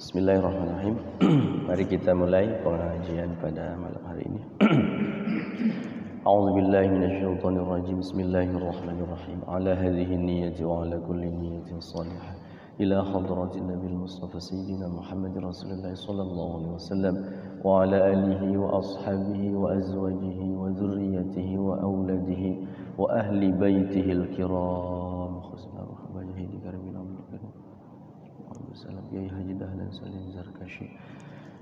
Bismillahirrahmanirrahim. Mari kita mulai pengajian pada malam hari ini. A'udzubillahi minasyaitonirrajim. Bismillahirrahmanirrahim. Ala hadhihi niyyati wa ala kulli niyyatin shalihah. Ila hadratin Nabil Mustafa Sayyidina Muhammad Rasulullah sallallahu alaihi wasallam wa ala alihi wa ashabihi wa azwajihi wa dhurriyyatihi wa auladihi wa ahli baitihi al-kiram. Khusna rahmatihi di karamin Salam ya Haji Dahlan Salim Zarkashi.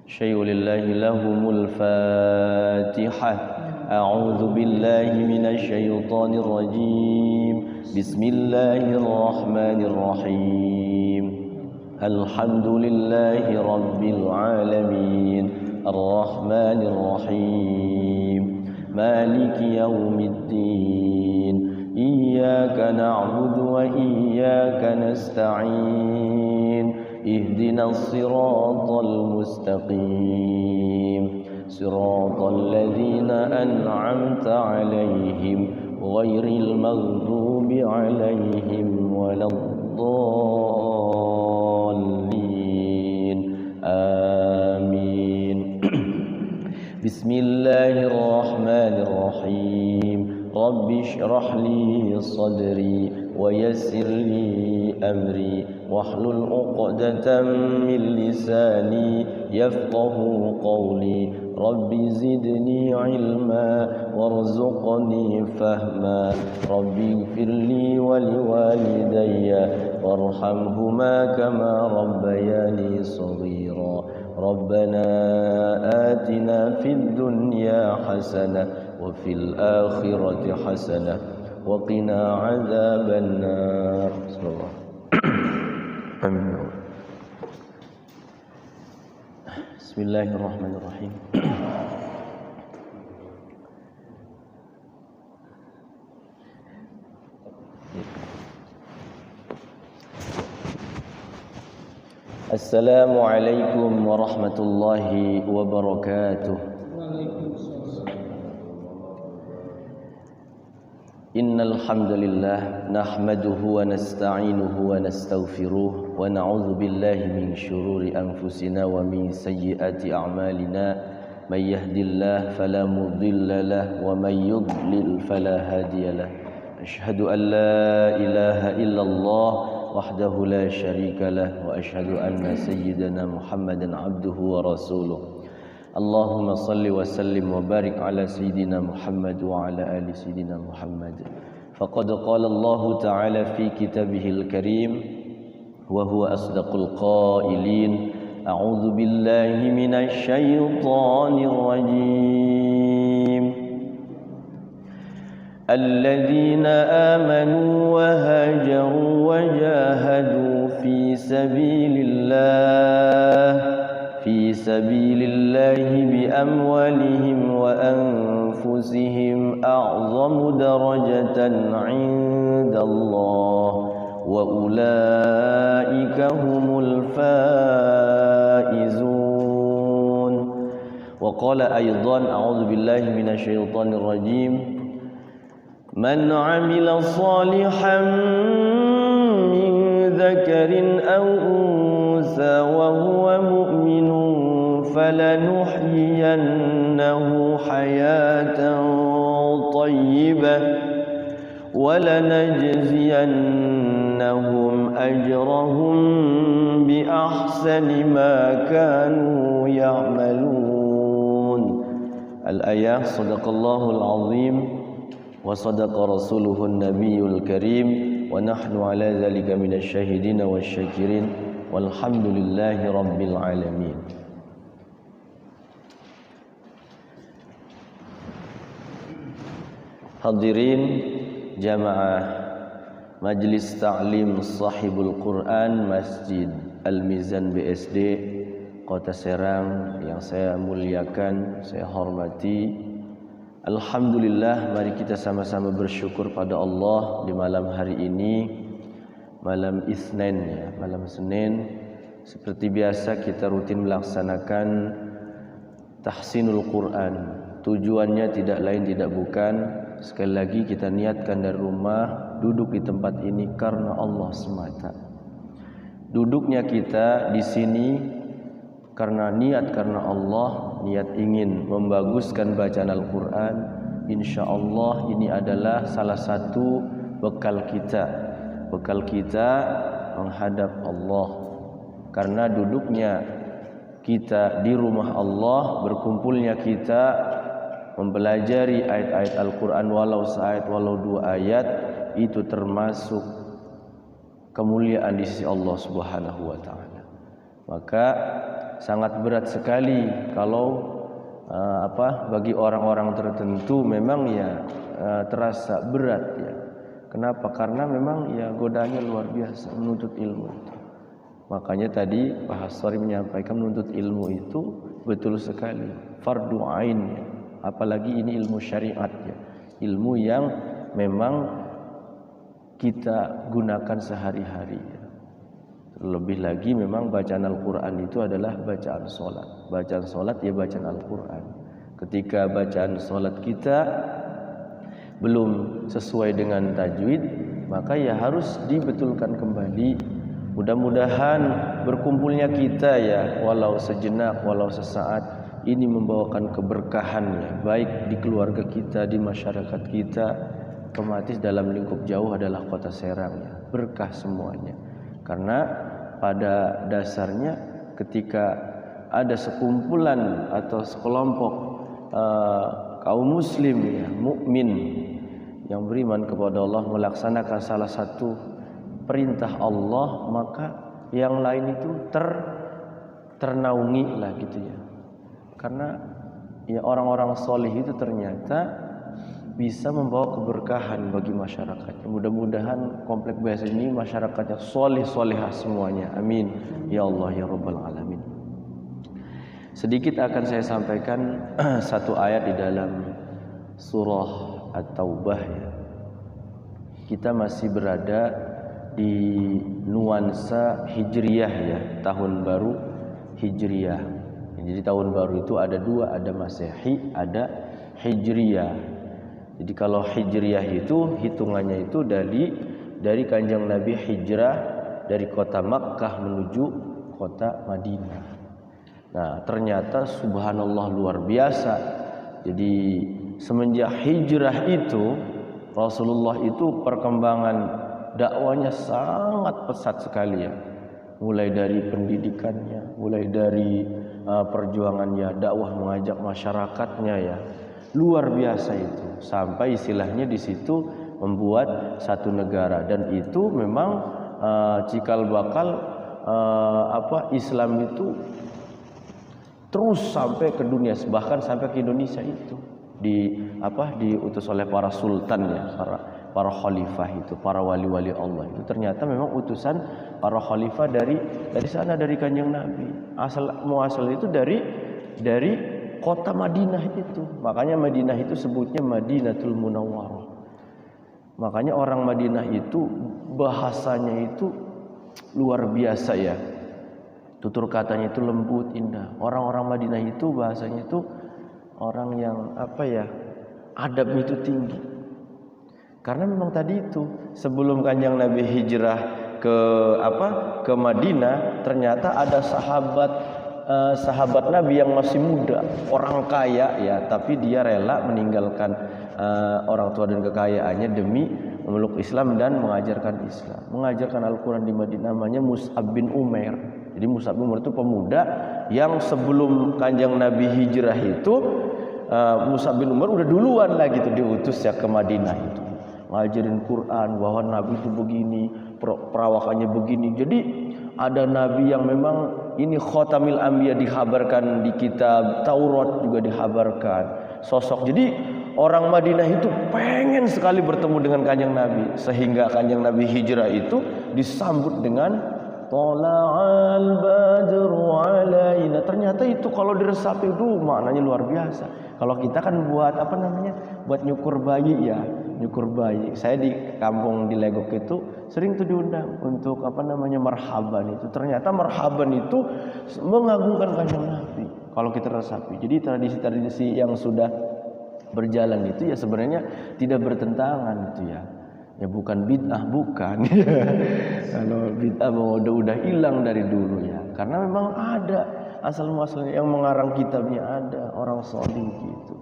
Syai'u lillahi lahumul Fatihah. A'udzu billahi minasy syaithanir rajim. Bismillahirrahmanirrahim. Alhamdulillahi rabbil alamin. Arrahmanir rahim. Maliki yaumiddin. Iyyaka na'budu wa iyyaka nasta'in. اهدنا الصراط المستقيم صراط الذين أنعمت عليهم غير المغضوب عليهم ولا الضالين آمين بسم الله الرحمن الرحيم رب اشرح لي صدري ويسر لي أمري واحلل عقدة من لساني يفقه قولي رب زدني علما وارزقني فهما رب اغفر لي ولوالدي وارحمهما كما ربياني صغيرا ربنا آتنا في الدنيا حسنة وفي الآخرة حسنة وقنا عذاب النار بسم الله آمين. Bismillahirrahmanirrahim. Assalamualaikum warahmatullahi wabarakatuh. Innal hamdalillah nahmaduhu wa nasta'inuhu wa nastaghfiruh wa na'udzu billahi min shururi anfusina wa min sayyiati a'malina may yahdihillahu fala mudilla lahu wa may yudlil fala hadiya lahu asyhadu an la ilaha illallah wahdahu la syarika lahu wa asyhadu anna sayyidana Muhammadan abduhu wa rasuluh. Allahumma salli wa sallim wa barik ala Sayyidina Muhammad wa ala ali Sayyidina Muhammad. Faqad qala Allah Ta'ala fi kitabihil karim wa huwa asdaqul qailin. A'udzu billahi minasy syaithanir rajim. Alladzina amanu wa hajaru wa jahadu fi sabilillah في سبيل الله بأموالهم وأنفسهم أعظم درجة عند الله وأولئك هم الفائزون. وقال أيضا أعوذ بالله من الشيطان الرجيم من عمل صالحا من ذكر أو أنثى وهو مؤمن فلنحيينه حياة طيبة ولنجزينهم أجرهم بأحسن ما كانوا يعملون. الآية صدق الله العظيم وصدق رسوله النبي الكريم ونحن على ذلك من الشاهدين والشاكرين والحمد لله رب العالمين. Hadirin jamaah Majlis Ta'lim Sahibul Quran Masjid Al-Mizan BSD Kota Serang yang saya muliakan, saya hormati. Alhamdulillah, mari kita sama-sama bersyukur pada Allah di malam hari ini, malam Isnin ya, malam Senin. Seperti biasa kita rutin melaksanakan tahsinul Quran. Tujuannya tidak lain tidak bukan, sekali lagi kita niatkan dari rumah, duduk di tempat ini karena Allah semata. Duduknya kita di sini karena niat karena Allah, niat ingin membaguskan bacaan Al-Quran, insya Allah ini adalah salah satu bekal kita menghadap Allah. Karena duduknya kita di rumah Allah, berkumpulnya kita mempelajari ayat-ayat Al-Quran walau seayat walau 2 ayat, itu termasuk kemuliaan di sisi Allah Subhanahu wa taala. Maka sangat berat sekali kalau bagi orang-orang tertentu memang ya terasa berat ya. Kenapa? Karena memang ya godaannya luar biasa menuntut ilmu itu. Makanya tadi Pak Hastori menyampaikan menuntut ilmu itu betul sekali fardu ain ya. Apalagi ini ilmu syariat ya. Ilmu yang memang kita gunakan sehari-hari ya. Lebih lagi memang bacaan Al-Quran itu adalah bacaan solat. Bacaan solat ya bacaan Al-Quran. Ketika bacaan solat kita belum sesuai dengan tajwid, maka ya harus dibetulkan kembali. Mudah-mudahan berkumpulnya kita ya, walau sejenak, walau sesaat, ini membawakan keberkahan ya, baik di keluarga kita, di masyarakat kita. Otomatis dalam lingkup jauh adalah kota Serang ya, berkah semuanya. Karena pada dasarnya ketika ada sekumpulan atau sekelompok kaum muslim ya, mukmin yang beriman kepada Allah melaksanakan salah satu perintah Allah, maka yang lain itu ternaungi lah gitu ya. Karena ya orang-orang soleh itu ternyata bisa membawa keberkahan bagi masyarakat. Mudah-mudahan komplek BS ini masyarakatnya soleh-solehah semuanya. Amin. Ya Allah ya Rabbal Alamin. Sedikit akan saya sampaikan satu ayat di dalam surah At-Taubah ya. Kita masih berada di nuansa Hijriyah ya, tahun baru Hijriyah. Jadi tahun baru itu ada 2, ada Masehi, ada Hijriyah. Jadi kalau Hijriyah itu hitungannya itu dari Kanjeng Nabi hijrah dari kota Makkah menuju kota Madinah. Nah, ternyata subhanallah luar biasa. Jadi semenjak hijrah itu Rasulullah itu perkembangan dakwanya sangat pesat sekali ya. Mulai dari pendidikannya, mulai dari perjuangannya, dakwah mengajak masyarakatnya ya. Luar biasa itu. Sampai istilahnya di situ membuat satu negara, dan itu memang cikal bakal Islam itu terus sampai ke dunia, bahkan sampai ke Indonesia itu diutus oleh para sultan ya, para khalifah itu, para wali-wali Allah itu ternyata memang utusan para khalifah dari sana, dari Kanjeng Nabi. Asal itu dari kota Madinah itu. Makanya Madinah itu sebutnya Madinatul Munawwarah. Makanya orang Madinah itu bahasanya itu luar biasa ya. Tutur katanya itu lembut, indah. Orang-orang Madinah itu bahasanya itu orang yang adabnya itu tinggi. Karena memang tadi itu sebelum Kanjeng Nabi hijrah ke Madinah, ternyata ada sahabat Nabi yang masih muda, orang kaya ya, tapi dia rela meninggalkan orang tua dan kekayaannya demi memeluk Islam dan mengajarkan Islam, mengajarkan Al-Quran di Madinah. Namanya Mus'ab bin Umair. Jadi Mus'ab bin Umair itu pemuda yang sebelum Kanjeng Nabi hijrah itu Mus'ab bin Umair udah duluan lah gitu diutus ya ke Madinah itu, ngajarin Quran bahwa Nabi itu begini, perawakannya begini. Jadi ada Nabi yang memang ini Khatamil Anbiya, dikhabarkan di kitab Taurat juga dikhabarkan sosok. Jadi orang Madinah itu pengen sekali bertemu dengan Kanjeng Nabi, sehingga Kanjeng Nabi hijrah itu disambut dengan Tola'al badru alaina. Ternyata itu kalau diresapi itu maknanya luar biasa. Kalau kita kan buat buat nyukur bayi ya, nyukur bayi. Saya di kampung di Legok itu sering tuh diundang untuk marhaban itu. Ternyata marhaban itu mengagungkan Kanjeng Nabi kalau kita resapi. Jadi tradisi-tradisi yang sudah berjalan itu ya sebenarnya tidak bertentangan itu ya. Ya bukan bid'ah, bukan. Kalau bid'ah udah hilang dari dulu ya. Karena memang ada asal muasalnya, yang mengarang kitabnya ada orang saleh gitu.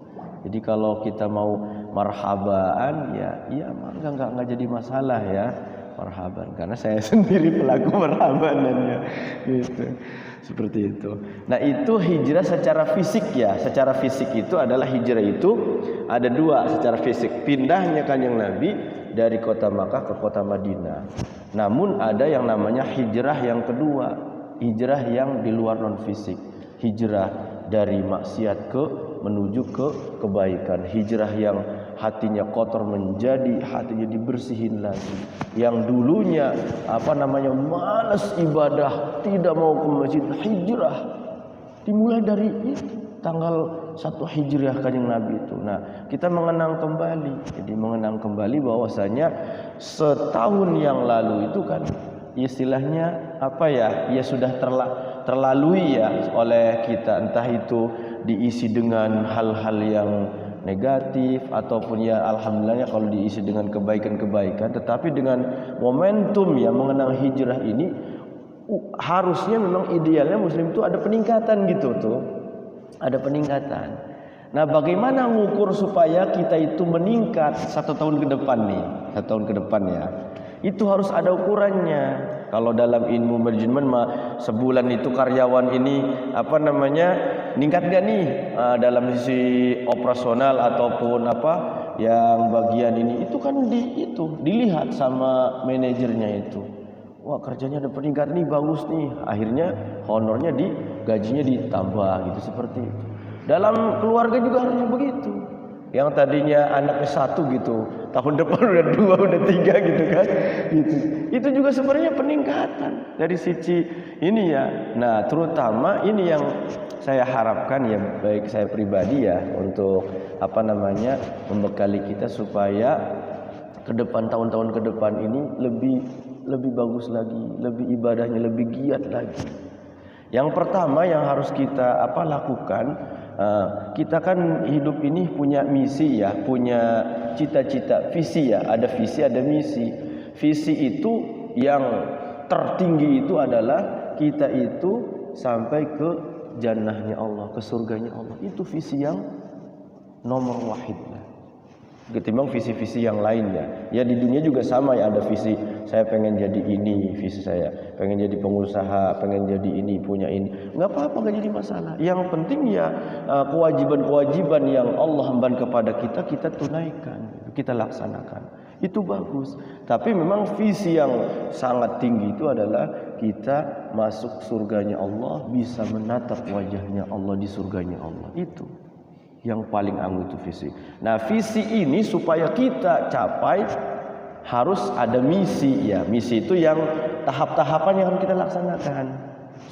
Jadi kalau kita mau marhabaan ya enggak jadi masalah ya. Marhaban, karena saya sendiri pelaku marhabanannya gitu. Seperti itu. Nah, itu hijrah secara fisik ya. Secara fisik itu adalah hijrah itu ada dua secara fisik. Pindahnya Kanjeng Nabi dari kota Makkah ke kota Madinah. Namun ada yang namanya hijrah yang kedua, hijrah yang di luar non fisik. Hijrah dari maksiat menuju ke kebaikan. Hijrah yang hatinya kotor menjadi hatinya dibersihin lagi. Yang dulunya malas ibadah, tidak mau ke masjid, hijrah dimulai dari itu, tanggal 1 Hijriah Kanjeng Nabi itu. Nah, kita mengenang kembali. Jadi mengenang kembali bahwasanya setahun yang lalu itu kan istilahnya ya sudah terlalui ya oleh kita, entah itu diisi dengan hal-hal yang negatif ataupun ya alhamdulillahnya kalau diisi dengan kebaikan-kebaikan. Tetapi dengan momentum yang mengenang hijrah ini harusnya memang idealnya muslim itu ada peningkatan gitu tuh. Ada peningkatan. Nah, bagaimana mengukur supaya kita itu meningkat 1 tahun ke depan nih? 1 tahun ke depan ya. Itu harus ada ukurannya. Kalau dalam ilmu manajemen sebulan itu karyawan ini meningkat gak nih dalam sisi operasional ataupun yang bagian ini, itu kan dilihat sama manajernya itu. Wah, kerjanya ada peningkat nih, bagus nih. Akhirnya honornya gajinya ditambah gitu, seperti itu. Dalam keluarga juga harusnya begitu. Yang tadinya anaknya 1 gitu, tahun depan udah 2, udah 3 gitu kan. Gitu. Itu juga sebenarnya peningkatan dari sisi ini ya. Nah, terutama ini yang saya harapkan ya, baik saya pribadi ya, untuk membekali kita supaya ke depan, tahun-tahun ke depan ini lebih bagus lagi, lebih ibadahnya lebih giat lagi. Yang pertama yang harus kita lakukan, kita kan hidup ini punya misi ya, punya cita-cita, visi ya, ada visi ada misi. Visi itu yang tertinggi itu adalah kita itu sampai ke jannahnya Allah, ke surganya Allah. Itu visi yang nomor wahid lah, ketimbang visi-visi yang lainnya. Ya di dunia juga sama ya, ada visi, saya pengen jadi ini, visi saya pengen jadi pengusaha, pengen jadi ini, punya ini. Nggak apa-apa, nggak jadi masalah. Yang penting ya kewajiban-kewajiban yang Allah emban kepada kita tunaikan, kita laksanakan. Itu bagus. Tapi memang visi yang sangat tinggi itu adalah kita masuk surganya Allah, bisa menatap wajahnya Allah di surganya Allah. Itu yang paling anggun, itu visi. Nah, visi ini supaya kita capai harus ada misi ya. Misi itu yang tahap-tahapan yang harus kita laksanakan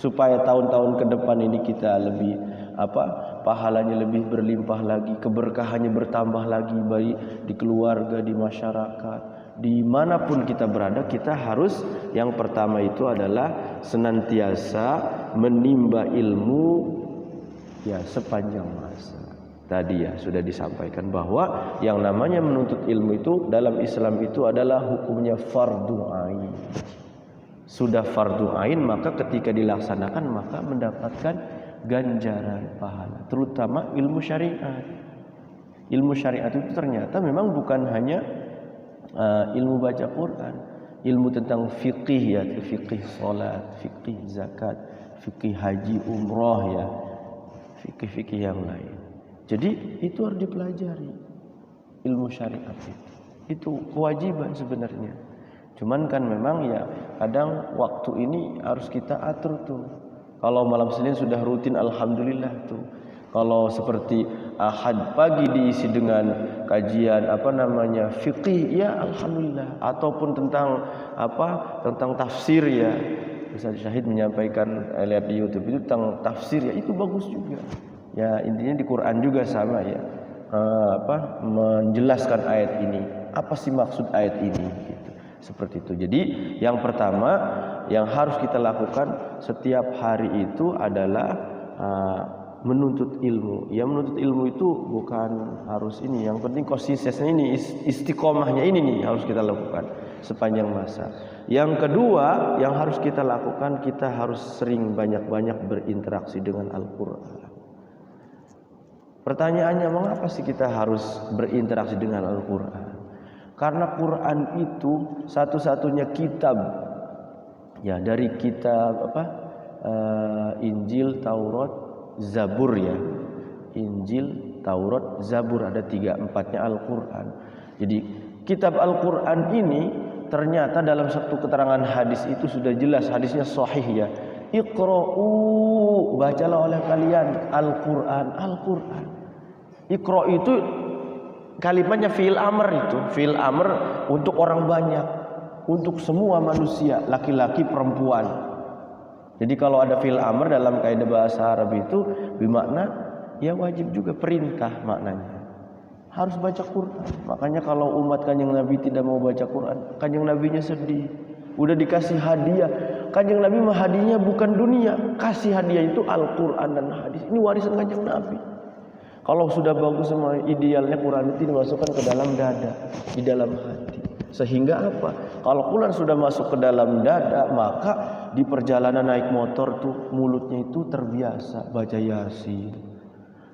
supaya tahun-tahun ke depan ini kita lebih pahalanya lebih berlimpah lagi, keberkahannya bertambah lagi, baik di keluarga, di masyarakat, dimanapun kita berada. Kita harus yang pertama itu adalah senantiasa menimba ilmu ya sepanjang masa. Tadi ya sudah disampaikan bahwa yang namanya menuntut ilmu itu dalam Islam itu adalah hukumnya fardu ain. Sudah fardu ain, maka ketika dilaksanakan maka mendapatkan ganjaran pahala, terutama ilmu syariat. Ilmu syariat itu ternyata memang bukan hanya ilmu baca Quran, ilmu tentang fikih ya, fikih salat, fikih zakat, fikih haji umroh ya, fikih-fikih yang lain. Jadi itu harus dipelajari, ilmu syariat itu kewajiban sebenarnya. Cuman kan memang ya kadang waktu ini harus kita atur tuh. Kalau malam Senin sudah rutin, alhamdulillah tuh. Kalau seperti Ahad pagi diisi dengan kajian fikih ya alhamdulillah, ataupun tentang tafsir ya. Ustaz Syahid menyampaikan, lihat di YouTube itu tentang tafsir ya, itu bagus juga. Ya intinya di Quran juga sama ya, menjelaskan ayat ini, apa sih maksud ayat ini gitu. Seperti itu. Jadi yang pertama yang harus kita lakukan setiap hari itu adalah Menuntut ilmu. Ya menuntut ilmu itu bukan harus ini. Yang penting konsistensinya ini, istiqomahnya ini nih harus kita lakukan sepanjang masa. Yang kedua yang harus kita lakukan, kita harus sering banyak-banyak berinteraksi dengan Al-Quran. Pertanyaannya, mengapa sih kita harus berinteraksi dengan Al-Quran? Karena Quran itu satu-satunya kitab, ya dari kitab Injil, Taurat, Zabur ya. Injil, Taurat, Zabur, ada 3-4-nya Al-Quran. Jadi kitab Al-Quran ini ternyata dalam satu keterangan hadis itu sudah jelas, hadisnya sahih ya. Iqra'u, bacalah oleh kalian Al-Quran. Al-Quran. Iqra' itu kalimatnya fi'il amr, itu fi'il amr untuk orang banyak, untuk semua manusia, laki-laki, perempuan. Jadi kalau ada fi'il amr dalam kaidah bahasa Arab itu bermakna ya wajib juga, perintah maknanya. Harus baca Quran. Makanya kalau umat Kanjeng Nabi tidak mau baca Quran, Kanjeng Nabinya sedih. Udah dikasih hadiah. Kanjeng Nabi mah hadiahnya bukan dunia, kasih hadiah itu Al-Quran dan hadis. Ini warisan Kanjeng Nabi. Kalau sudah bagus sama idealnya, Quran itu dimasukkan ke dalam dada, di dalam hati. Sehingga apa? Kalau Quran sudah masuk ke dalam dada, maka di perjalanan naik motor tuh mulutnya itu terbiasa baca Yasin.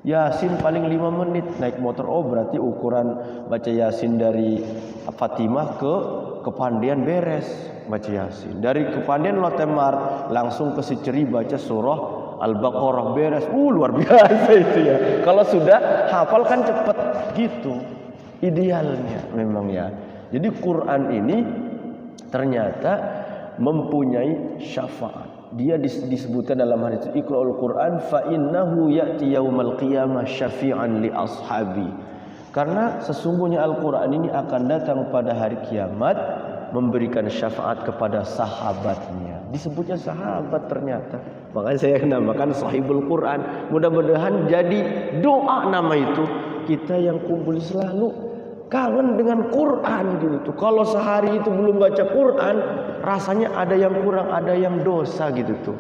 Yasin paling 5 menit naik motor. Oh berarti ukuran baca Yasin dari Fatimah ke Kepandian beres baca Yasin. Dari Kepandian Lotemar langsung ke Siceri baca surah Al-Baqarah beres. Luar biasa itu ya. Kalau sudah hafal kan cepet gitu. Idealnya memang ya. Jadi Quran ini ternyata mempunyai syafaat. Dia disebutkan dalam hadis Iqra'ul Quran fa innahu ya'ti yaumal qiyamah syafi'an li ashabi. Karena sesungguhnya Al-Quran ini akan datang pada hari kiamat memberikan syafaat kepada sahabatnya. Disebutnya sahabat ternyata. Makanya saya namakan Sahibul Quran. Mudah-mudahan jadi doa nama itu. Kita yang kumpul selalu kangen dengan Quran gitu tuh. Kalau sehari itu belum baca Quran, rasanya ada yang kurang, ada yang dosa gitu tuh.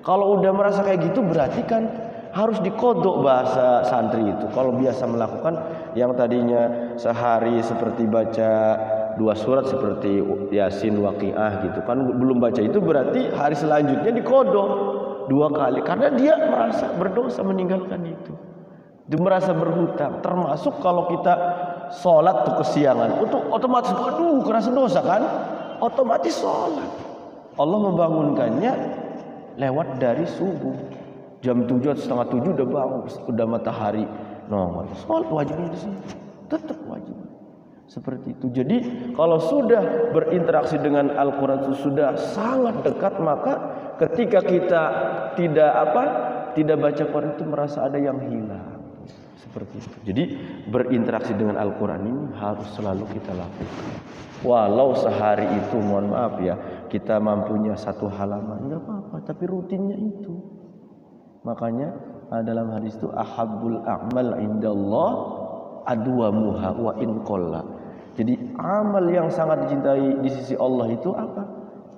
Kalau udah merasa kayak gitu berarti kan harus dikodok bahasa santri itu. Kalau biasa melakukan yang tadinya sehari seperti baca 2 surat seperti Yasin, Waqiah gitu kan, belum baca itu berarti hari selanjutnya dikodok 2 kali karena dia merasa berdosa meninggalkan itu. Dia merasa berhutang. Termasuk kalau kita sholat tuh kesiangan, untuk otomatis kerasa dosa kan, otomatis sholat. Allah membangunkannya lewat dari subuh jam 7 setengah 7 udah bangun, udah matahari nongol. Sholat wajibnya di sini, tetap wajib seperti itu. Jadi kalau sudah berinteraksi dengan Al-Quran itu sudah sangat dekat, maka ketika kita tidak baca Quran itu merasa ada yang hilang. Seperti itu. Jadi berinteraksi dengan Al-Quran ini harus selalu kita lakukan. Walau sehari itu, mohon maaf ya, kita mampunya 1 halaman, enggak apa-apa, tapi rutinnya itu. Makanya dalam hadis itu ahabbul a'mal indallah adwamuha wa in qalla. Jadi amal yang sangat dicintai di sisi Allah itu apa?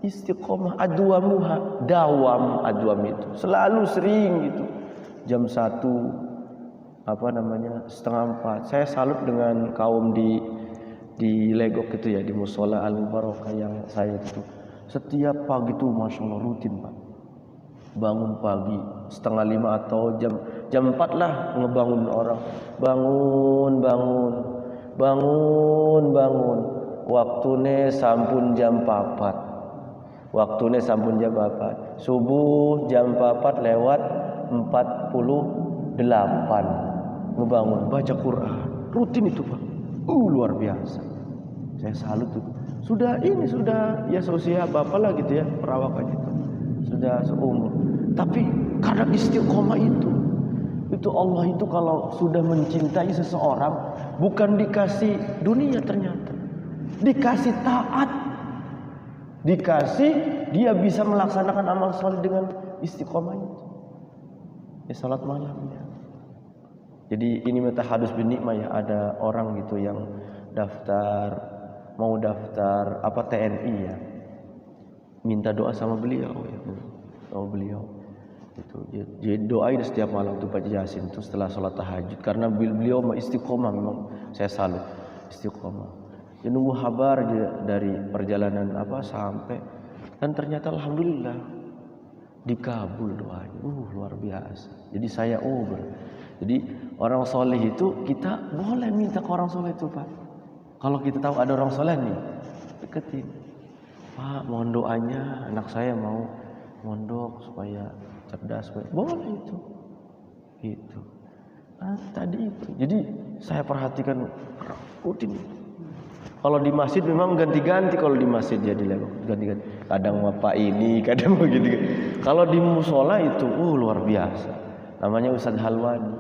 Istiqomah, adwamuha, dawam, adwam itu selalu sering gitu. Jam 1 setengah 4. Saya salut dengan kaum di Legok itu ya, di Musola Al-Mubarakah yang saya itu. Setiap pagi tuh Masya Allah rutin Pak. Bangun pagi setengah 5 atau jam 4 lah ngebangun orang. Bangun. Waktune sampun jam 4. Subuh jam 4 lewat 48. Ngebangun baca Quran rutin itu Pak. Luar biasa. Saya salut tuh. Sudah ya seusia bapak lah gitu ya, perawakan itu sudah seumur. Tapi karena istiqomah itu Allah itu kalau sudah mencintai seseorang bukan dikasih dunia, ternyata dikasih taat, dikasih dia bisa melaksanakan amal soleh dengan istiqomah itu. Ya salat malamnya. Jadi ini tahadus bin nikmah ya, ada orang gitu yang mau daftar TNI ya, minta doa sama beliau ya, sama beliau. Itu jadi doain setiap malam tuh baca Yasin itu setelah sholat tahajud, karena beliau istiqomah, memang saya salut istiqomah. Dia nunggu kabar dari perjalanan sampai, dan ternyata alhamdulillah dikabul doanya. Luar biasa. Jadi saya jadi orang soleh itu kita boleh minta ke orang soleh itu, Pak. Kalau kita tahu ada orang soleh nih, deketin. Pak, mohon doanya, anak saya mau mondok supaya cerdas, boleh itu. Gitu. Tadi itu. Jadi saya perhatikan rutin. Kalau di masjid memang ganti-ganti, kalau di masjid jadi ganti-ganti. Kadang bapak ini, kadang begitu. Kalau di musola itu luar biasa. Namanya Ustadz Halwani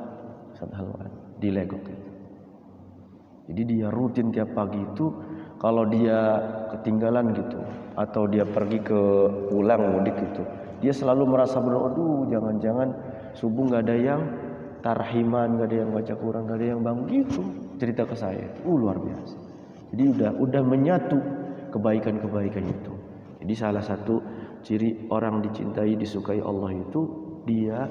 di Legok itu. Jadi dia rutin tiap pagi itu, kalau dia ketinggalan gitu atau dia pergi pulang mudik gitu, dia selalu merasa berdoa, jangan-jangan subuh nggak ada yang tarhiman, nggak ada yang baca Quran, nggak ada yang bangun gitu. Cerita ke saya, luar biasa. Jadi udah menyatu kebaikan-kebaikan itu. Jadi salah satu ciri orang dicintai, disukai Allah itu dia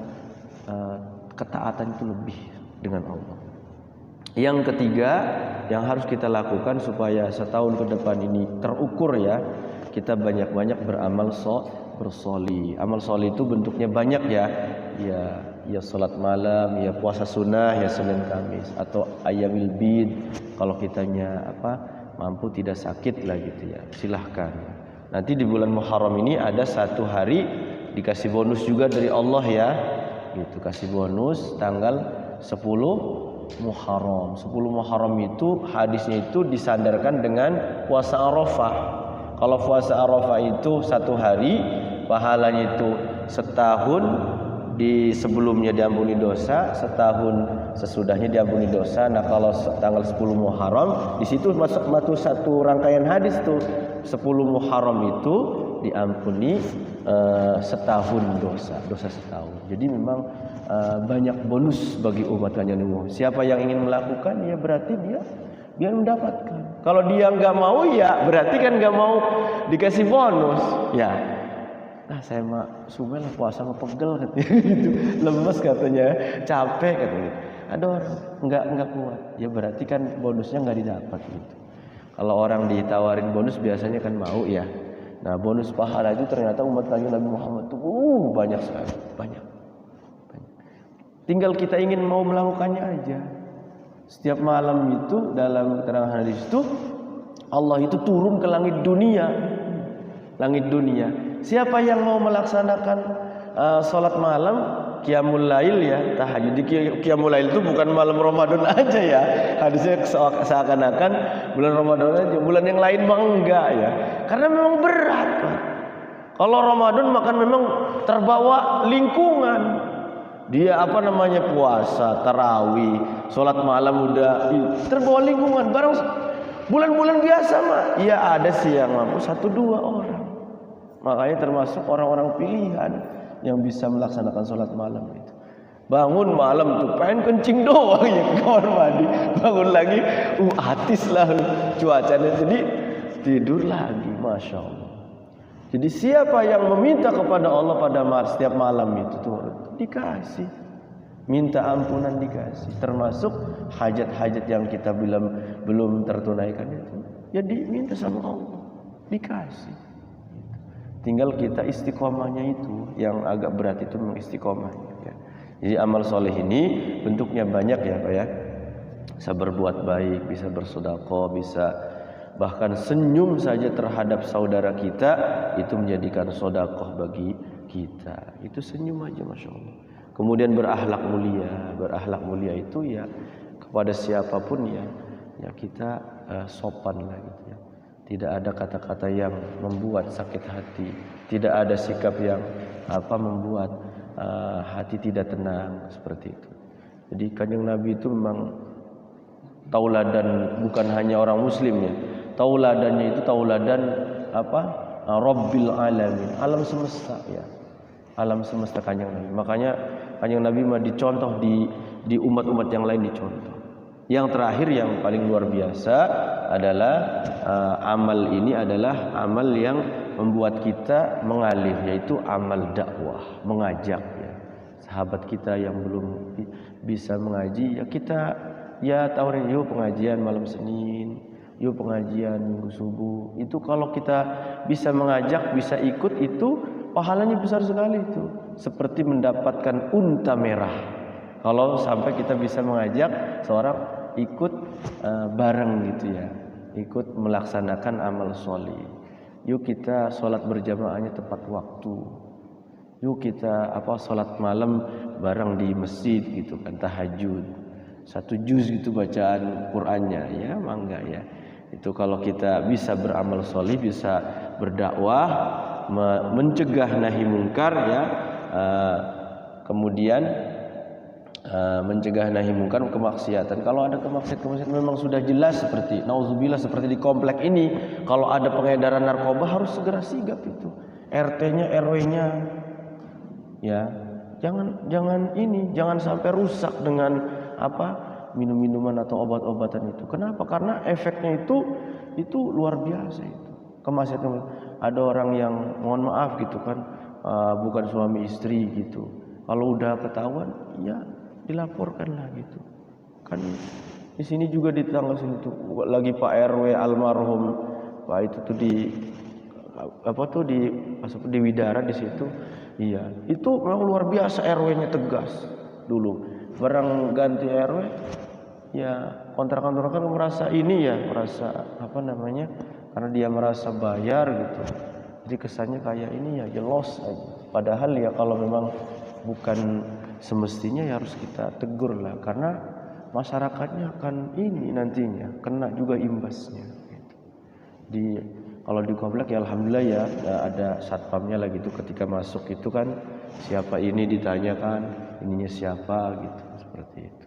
ketaatan itu lebih dengan Allah. Yang ketiga yang harus kita lakukan supaya setahun ke depan ini terukur ya, kita banyak-banyak beramal bersoli. Amal soli itu bentuknya banyak ya salat malam, ya puasa sunnah, ya Senin Kamis, atau ayamil bid kalau kitanya mampu tidak sakit lah gitu ya, silahkan. Nanti di bulan Muharram ini ada 1 hari dikasih bonus juga dari Allah ya, gitu, kasih bonus tanggal 10 Muharram. 10 Muharram itu hadisnya itu disandarkan dengan puasa Arafah. Kalau puasa Arafah itu 1 hari, pahalanya itu setahun di sebelumnya diampuni dosa, setahun sesudahnya diampuni dosa. Nah, kalau tanggal 10 Muharram di situ masuk satu rangkaian hadis tuh. 10 Muharram itu diampuni setahun dosa setahun. Jadi memang banyak bonus bagi umat Kanjeng Nabi. Siapa yang ingin melakukan ya berarti dia mendapatkan. Kalau dia nggak mau ya berarti kan nggak mau dikasih bonus ya. Nah, saya mah sumel puasa mah pegel katanya gitu. Lemes katanya, capek katanya. Ada orang enggak kuat. Ya berarti kan bonusnya enggak didapat gitu. Kalau orang ditawarin bonus biasanya kan mau ya. Nah, bonus pahala itu ternyata umat Kanjeng Nabi Muhammad itu banyak sekali, banyak. Tinggal kita ingin mau melakukannya aja. Setiap malam itu dalam keterangan hadis itu Allah itu turun ke langit dunia. Langit dunia. Siapa yang mau melaksanakan sholat malam, qiyamul lail ya, tahajud. Qiyamul lail itu bukan malam Ramadan aja ya. Hadisnya seakan-akan bulan Ramadan aja, bulan yang lain mah enggak ya. Karena memang berat, Pak. Kalau Ramadan makan memang terbawa lingkungan. Dia puasa, tarawih, sholat malam udah terbawa lingkungan. Barang bulan-bulan biasa mah, ya ada sih yang mampu 1-2 orang. Makanya termasuk orang-orang pilihan yang bisa melaksanakan sholat malam itu. Bangun malam tuh pengen kencing doang ya ke kamar mandi, bangun lagi atis lah cuacanya, jadi tidur lagi, masya Allah. Jadi siapa yang meminta kepada Allah pada setiap malam itu tuh dikasih, minta ampunan dikasih, termasuk hajat-hajat yang kita belum tertunaikan itu, jadi minta sama Allah dikasih. Tinggal kita istiqomahnya itu yang agak berat, itu memang istiqomahnya ya. Jadi amal soleh ini bentuknya banyak ya Pak ya. Bisa berbuat baik, bisa bersedekah, bisa bahkan senyum saja terhadap saudara kita itu menjadikan sedekah bagi kita. Itu senyum aja, masya Allah. Kemudian berakhlak mulia itu ya kepada siapapun ya kita sopan lah gitu ya. Tidak ada kata-kata yang membuat sakit hati, tidak ada sikap yang membuat hati tidak tenang seperti itu. Jadi Kanjeng Nabi itu memang tauladan bukan hanya orang muslim ya. Tauladannya itu tauladan Rabbil alamin, alam semesta ya. Alam semesta Kanjeng Nabi. Makanya Kanjeng Nabi mah dicontoh di umat-umat yang lain dicontoh. Yang terakhir yang paling luar biasa adalah amal ini adalah amal yang membuat kita mengalir, yaitu amal dakwah, mengajak ya. sahabat kita yang belum bisa mengaji, ya kita ya tawarin, yuk pengajian malam Senin, yuk pengajian minggu subuh. Itu kalau kita bisa mengajak, bisa ikut, itu pahalanya besar sekali itu. Seperti mendapatkan unta merah. Kalau sampai kita bisa mengajak seorang ikut bareng gitu ya, ikut melaksanakan amal soleh. Yuk kita sholat berjamaahnya tepat waktu. Yuk kita sholat malam bareng di masjid gitu kan, tahajud 1 juz gitu bacaan Qur'annya, ya mangga ya. Itu kalau kita bisa beramal soleh, bisa berdakwah, mencegah nahi mungkar ya, kemudian mencegah nahi mungkar, kemaksiatan. Kalau ada kemaksiatan memang sudah jelas, seperti nauzubillah seperti di komplek ini, kalau ada pengedaran narkoba harus segera sigap itu. RT-nya, RW-nya ya, jangan sampai rusak dengan minum-minuman atau obat-obatan itu. Kenapa? Karena efeknya itu luar biasa itu. Kemaksiatan. Ada orang yang mohon maaf gitu kan, bukan suami istri gitu. Kalau udah ketahuan, ya dilaporkanlah gitu. Kan di sini juga di tetangga sini tuh lagi Pak RW almarhum, Pak itu tuh di Widara di situ. Iya, itu memang luar biasa, RW-nya tegas dulu. Barang ganti RW, ya kontrakan merasa karena dia merasa bayar gitu. Jadi kesannya kayak ini ya jelos aja. Padahal ya kalau memang bukan semestinya ya harus kita tegur lah, karena masyarakatnya akan ini nantinya kena juga imbasnya. Gitu. Kalau di komplek ya alhamdulillah ya ada satpamnya lah gitu, ketika masuk itu kan siapa ini ditanyakan, ininya siapa gitu, seperti itu.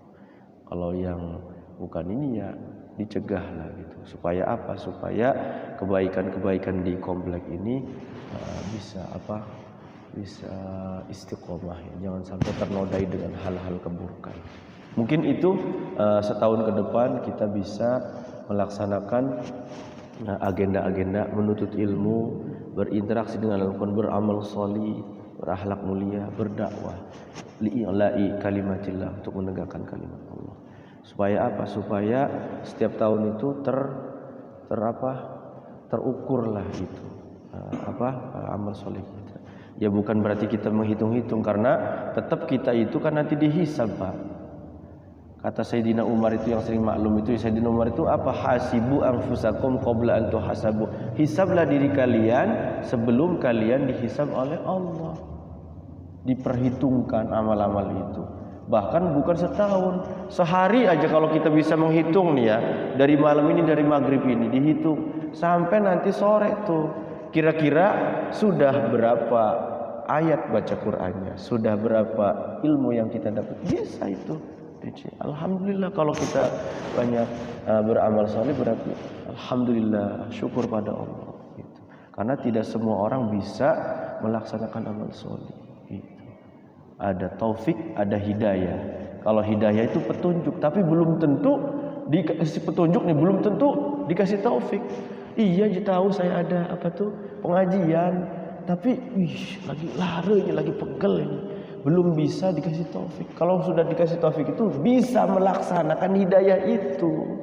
Kalau yang bukan ini ya dicegah lah gitu. Supaya apa? Supaya kebaikan-kebaikan di komplek ini bisa istiqomah ya. Jangan sampai ternodai dengan hal-hal keburukan. Mungkin itu setahun ke depan kita bisa melaksanakan agenda-agenda menuntut ilmu, berinteraksi dengan Al-Quran, beramal sholih, berakhlak mulia, berdakwah, li'ila'i kalimatillah, untuk menegakkan kalimat Allah. Supaya apa? Supaya setiap tahun itu terukur lah gitu. Amal sholih kita. Ya bukan berarti kita menghitung-hitung, karena tetap kita itu kan nanti dihisab, Pak. Kata Sayyidina Umar itu yang sering maklum itu, Sayyidina Umar itu apa? Hasibu anfusakum qabla an tuhasabu. Hisablah diri kalian sebelum kalian dihisab oleh Allah. Diperhitungkan amal-amal itu. Bahkan bukan setahun, sehari aja kalau kita bisa menghitung nih ya, dari malam ini, dari maghrib ini dihitung sampai nanti sore tuh, kira-kira sudah berapa ayat baca Qur'annya, sudah berapa ilmu yang kita dapat, bisa itu. Alhamdulillah kalau kita banyak beramal soleh, berarti alhamdulillah, syukur pada Allah gitu. Karena tidak semua orang bisa melaksanakan amal soleh gitu. Ada taufik, ada hidayah. Kalau hidayah itu petunjuk, tapi belum tentu dikasih petunjuk nih, belum tentu dikasih taufik. Iya, tahu saya ada pengajian, tapi lagi lari, lagi pegel ini, belum bisa dikasih taufik. Kalau sudah dikasih taufik itu bisa melaksanakan hidayah itu.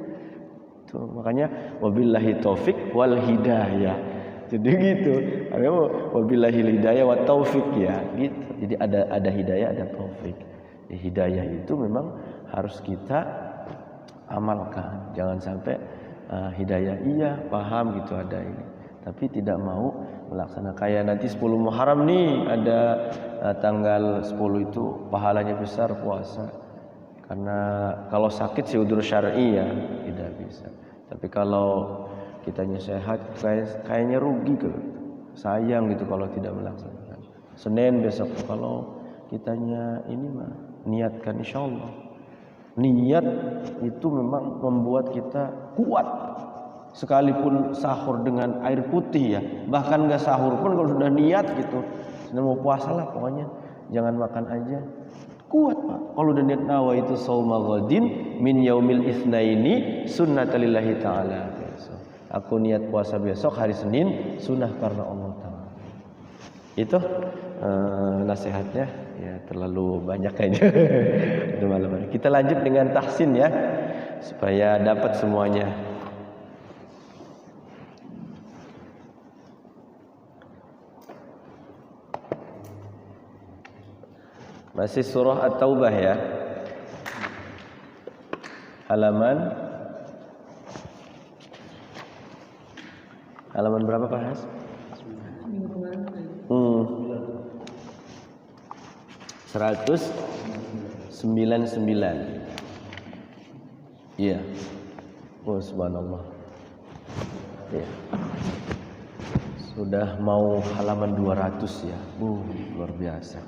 Tuh, makanya wabillahi taufik wal hidayah. Jadi gitu. Ada wabillahi hidayah wa taufik ya, gitu. Jadi ada hidayah, ada taufik. Hidayah itu memang harus kita amalkan. Jangan sampai hidayah iya, paham gitu ada ini, tapi tidak mau melaksanakan. Kayak nanti 10 Muharram nih ada tanggal 10 itu pahalanya besar puasa. Karena kalau sakit sih udzur syar'i ya tidak bisa. Tapi kalau kitanya sehat kayaknya rugi sayang gitu kalau tidak melaksanakan. Senin besok kalau kitanya ini mah niatkan, insyaallah. Niat itu memang membuat kita kuat. Sekalipun sahur dengan air putih ya, bahkan nggak sahur pun kalau sudah niat gitu, sudah mau puasa lah pokoknya, jangan makan aja, kuat Pak. Kalau udah niat nawaitu shauma ghadin min yaumil itsnaini sunnatalillahi ta'ala. Aku niat puasa besok hari Senin, sunnah karena Allah Ta'ala. Itu nasihatnya ya terlalu banyak kayaknya. Kita lanjut dengan tahsin ya, supaya dapat semuanya. Masih surah At-Taubah ya. Halaman berapa Pak Has? 199. Iya. Oh subhanallah. Iya. Sudah mau halaman 200 ya. Luar biasa.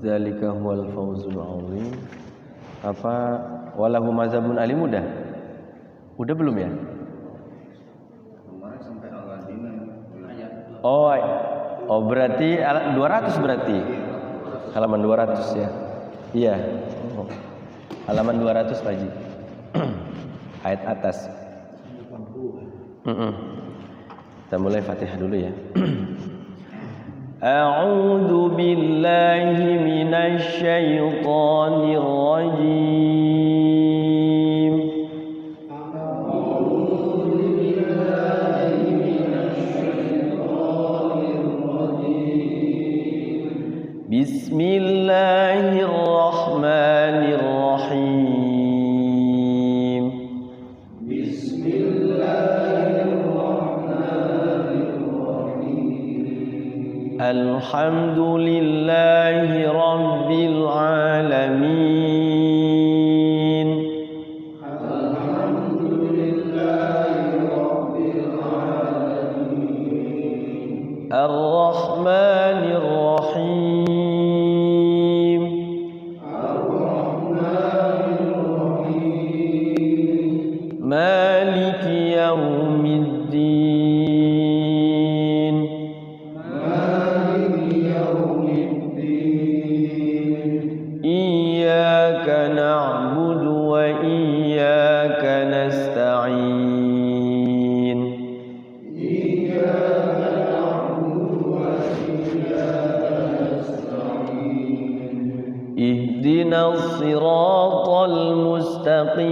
Zalika huwal fawzul azim. Apa walahu mazhabun alim udah? Udah belum ya? Kemarin sampai Al-Ladin ayat. Oh berarti 200 berarti. Halaman 200 ya. Iya. Oh. Halaman 200 Pak Haji. Ayat atas. Kita mulai Fatihah dulu ya. A'udzu billahi minasy syaithanir rajim. Bismillahirrahmanirrahim. Alhamdulillahi rabbil alamin. Ar-Rahmanir Rahim. Maliki yaumiddin. Iyyaka na'budu wa iyyaka nasta'in. Ihdinas siratal mustaqim.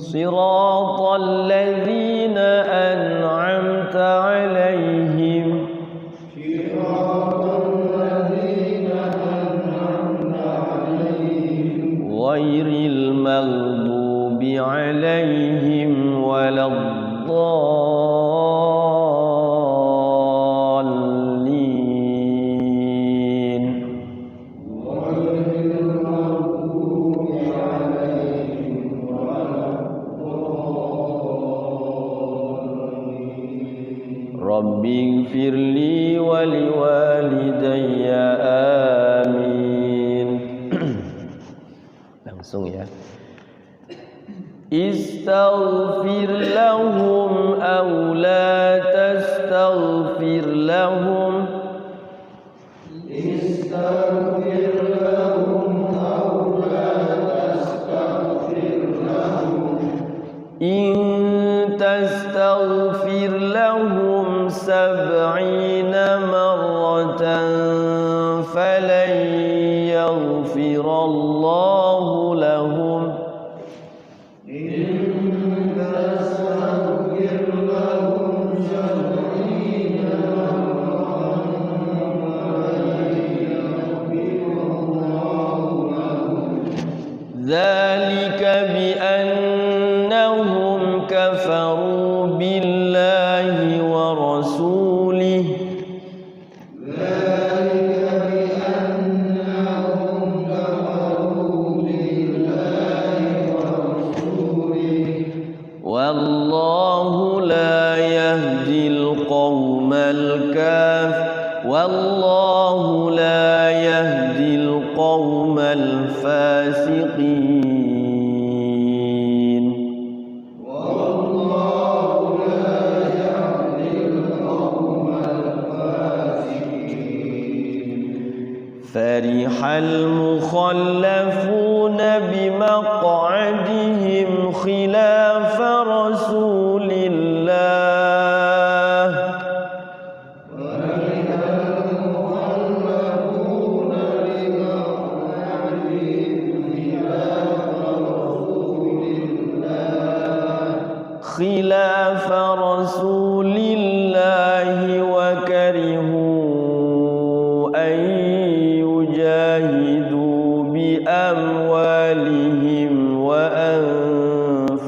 Siratal ladzina an'amta 'alaihim. Ghairil maghdubi 'alaihim waladdallin. Rabbighfirli wa liwalidayya amin. Langsung ya. Istaghfir lahum aw la tastaghfir lahum. Istaghfir lahum aw la tastaghfir lahum. In tastaghfir lahum 70 marratan falan yaghfirallahu lahum. ذلك بأنهم كفروا بالله ورسوله. والله لا يهدي القوم الكافرين. فرح المخلفون بمقعدهم خلاف رسول الله خلاف رسول الله وكرهوا أن يجاهدوا بأموالهم وأنفسهم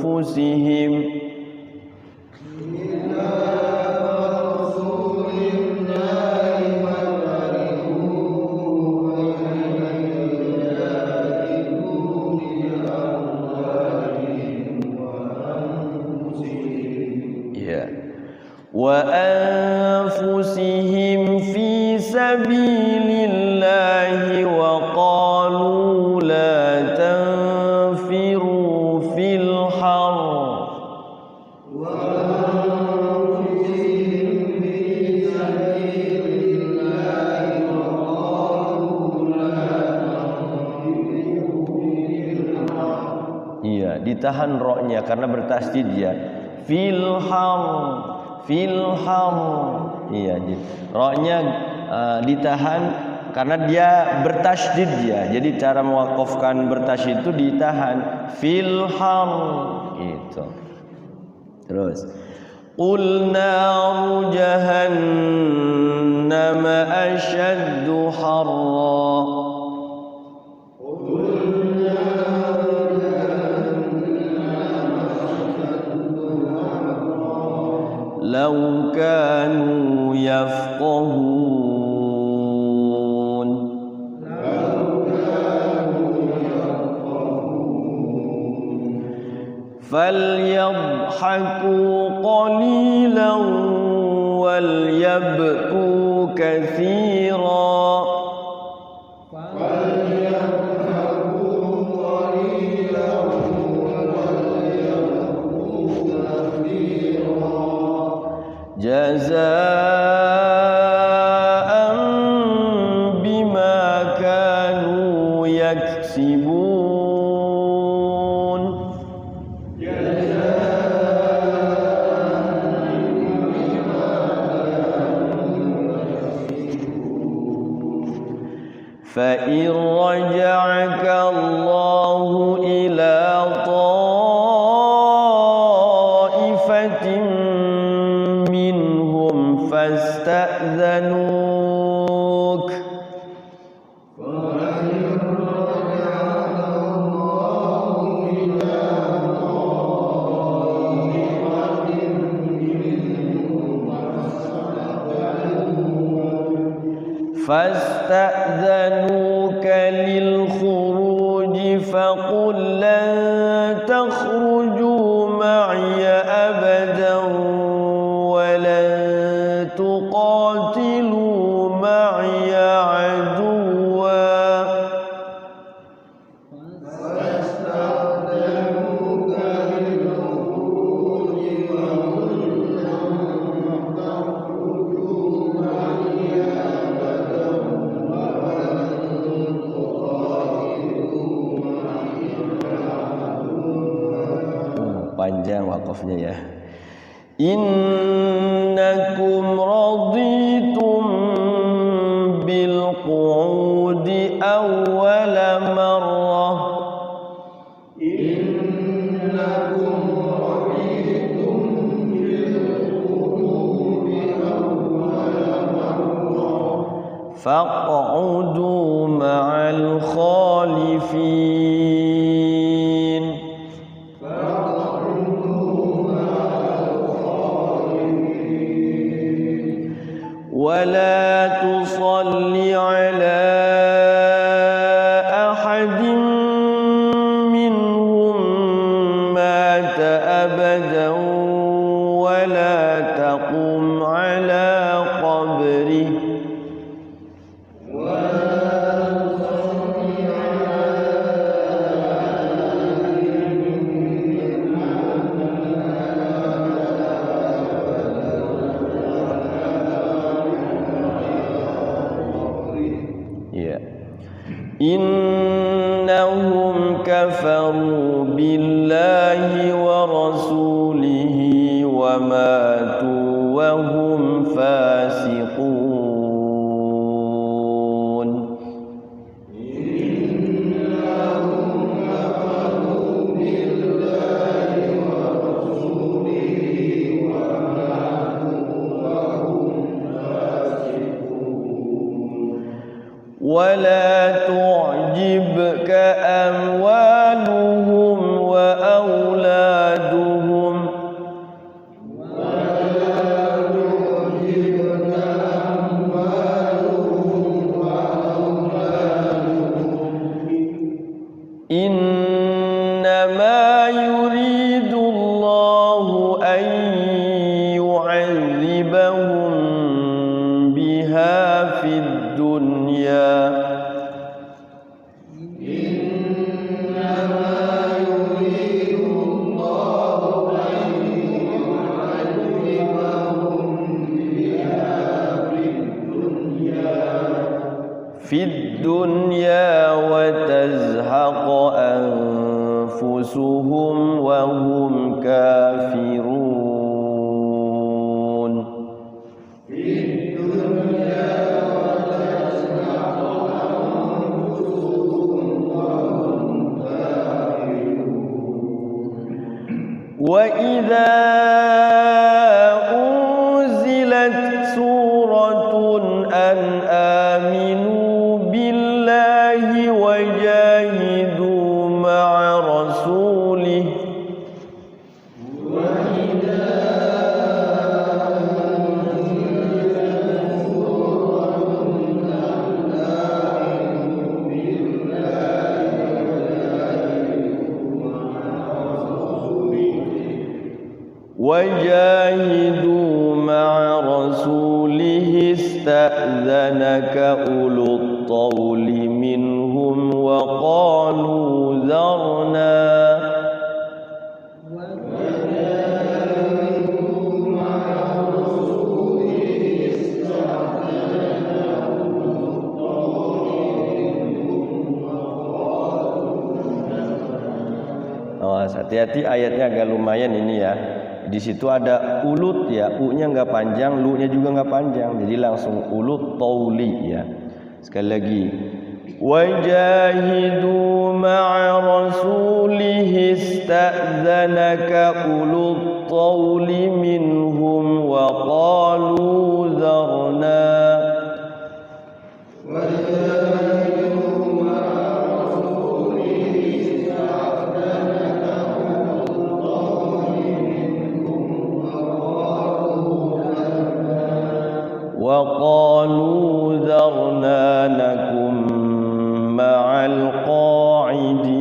وأنفسهم في سبيل الله وقالوا لا تنفروا في الحر Iya, ditahan roknya karena bertasydid ya. Fil har, iya, roknya ditahan karena dia bertasydid ya. Jadi cara mewakafkan bertasydid itu ditahan. Fil har, gitu. Terus, qul naru jahannam ashaddu harra. لو كانوا يفقهون فليضحكوا قليلا وليبكوا كثيرا جزاء بما كانوا يكسبون فإن رجعك الله إلى طائفة فاستأذنوك للخروج فقل لن تخرجوا معي أبدا ولن تقاتلوا معي عدوا panjang wakafnya ya. Innakum raditum bil qu'udi awwala marrah. Innakum raditum bil qu'udi awwala marrah. Faq'udu ma'al khalifin. ولا تصل على أحد منهم مات أبدا ولا تقم على قبره innahum kafaru billahi wa rasulihi wa matu wa hum fasiqun. ولا تعجبك أموالهم وأولادهم إنما يريد الله أن يعذبهم بها في الدنيا في الدنيا وتزهق أنفسهم وهم كافرون في الدنيا وتزهق أنفسهم وهم كافرون وإذا أنزلت سورة أن آمنوا وجاهدوا مع رسوله وجاهدوا مع رسوله استأذنك أولو الطول منهم وقالوا ذرنا hati-hati ayatnya agak lumayan ini ya. Di situ ada ulut ya, u-nya nggak panjang, lu-nya juga nggak panjang, jadi langsung ulut tauli ya. Sekali lagi, wajahidu ma'a rasulihi ista'dzanaka ulut tauli minhum wa qalu dharna. وقالوا ذرنا نكن مع القاعدين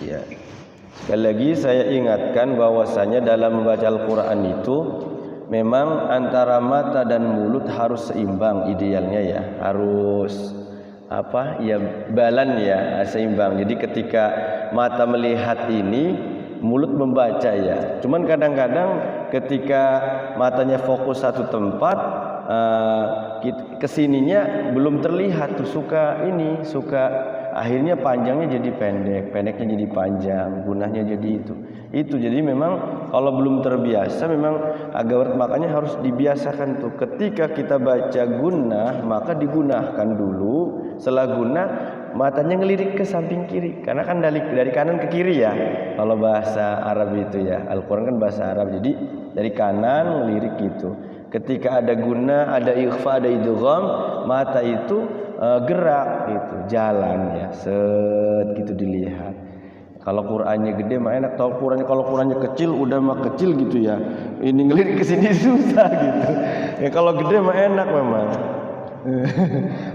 ya. Sekali lagi saya ingatkan bahwasanya dalam membaca Al-Quran itu memang antara mata dan mulut harus seimbang idealnya ya, harus balan ya, seimbang. Jadi ketika mata melihat ini, mulut membaca ya. Cuman kadang-kadang ketika matanya fokus satu tempat, kesininya belum terlihat tuh, suka akhirnya panjangnya jadi pendek, pendeknya jadi panjang, gunahnya jadi itu. Jadi memang kalau belum terbiasa memang agak makanya harus dibiasakan tuh. Ketika kita baca gunnah maka digunakan dulu. Setelah gunnah matanya ngelirik ke samping kiri, karena kan dari kanan ke kiri ya. Kalau bahasa Arab itu ya, Al-Quran kan bahasa Arab, jadi dari kanan ngelirik gitu. Ketika ada gunnah, ada ikhfa, ada idgham, mata itu gerak gitu, jalan ya, set gitu dilihat. Kalau Qurannya gede mah enak, kalau Qurannya kecil udah mah kecil gitu ya. Ini ngelirik ke sini susah gitu. Ya kalau gede mah enak memang.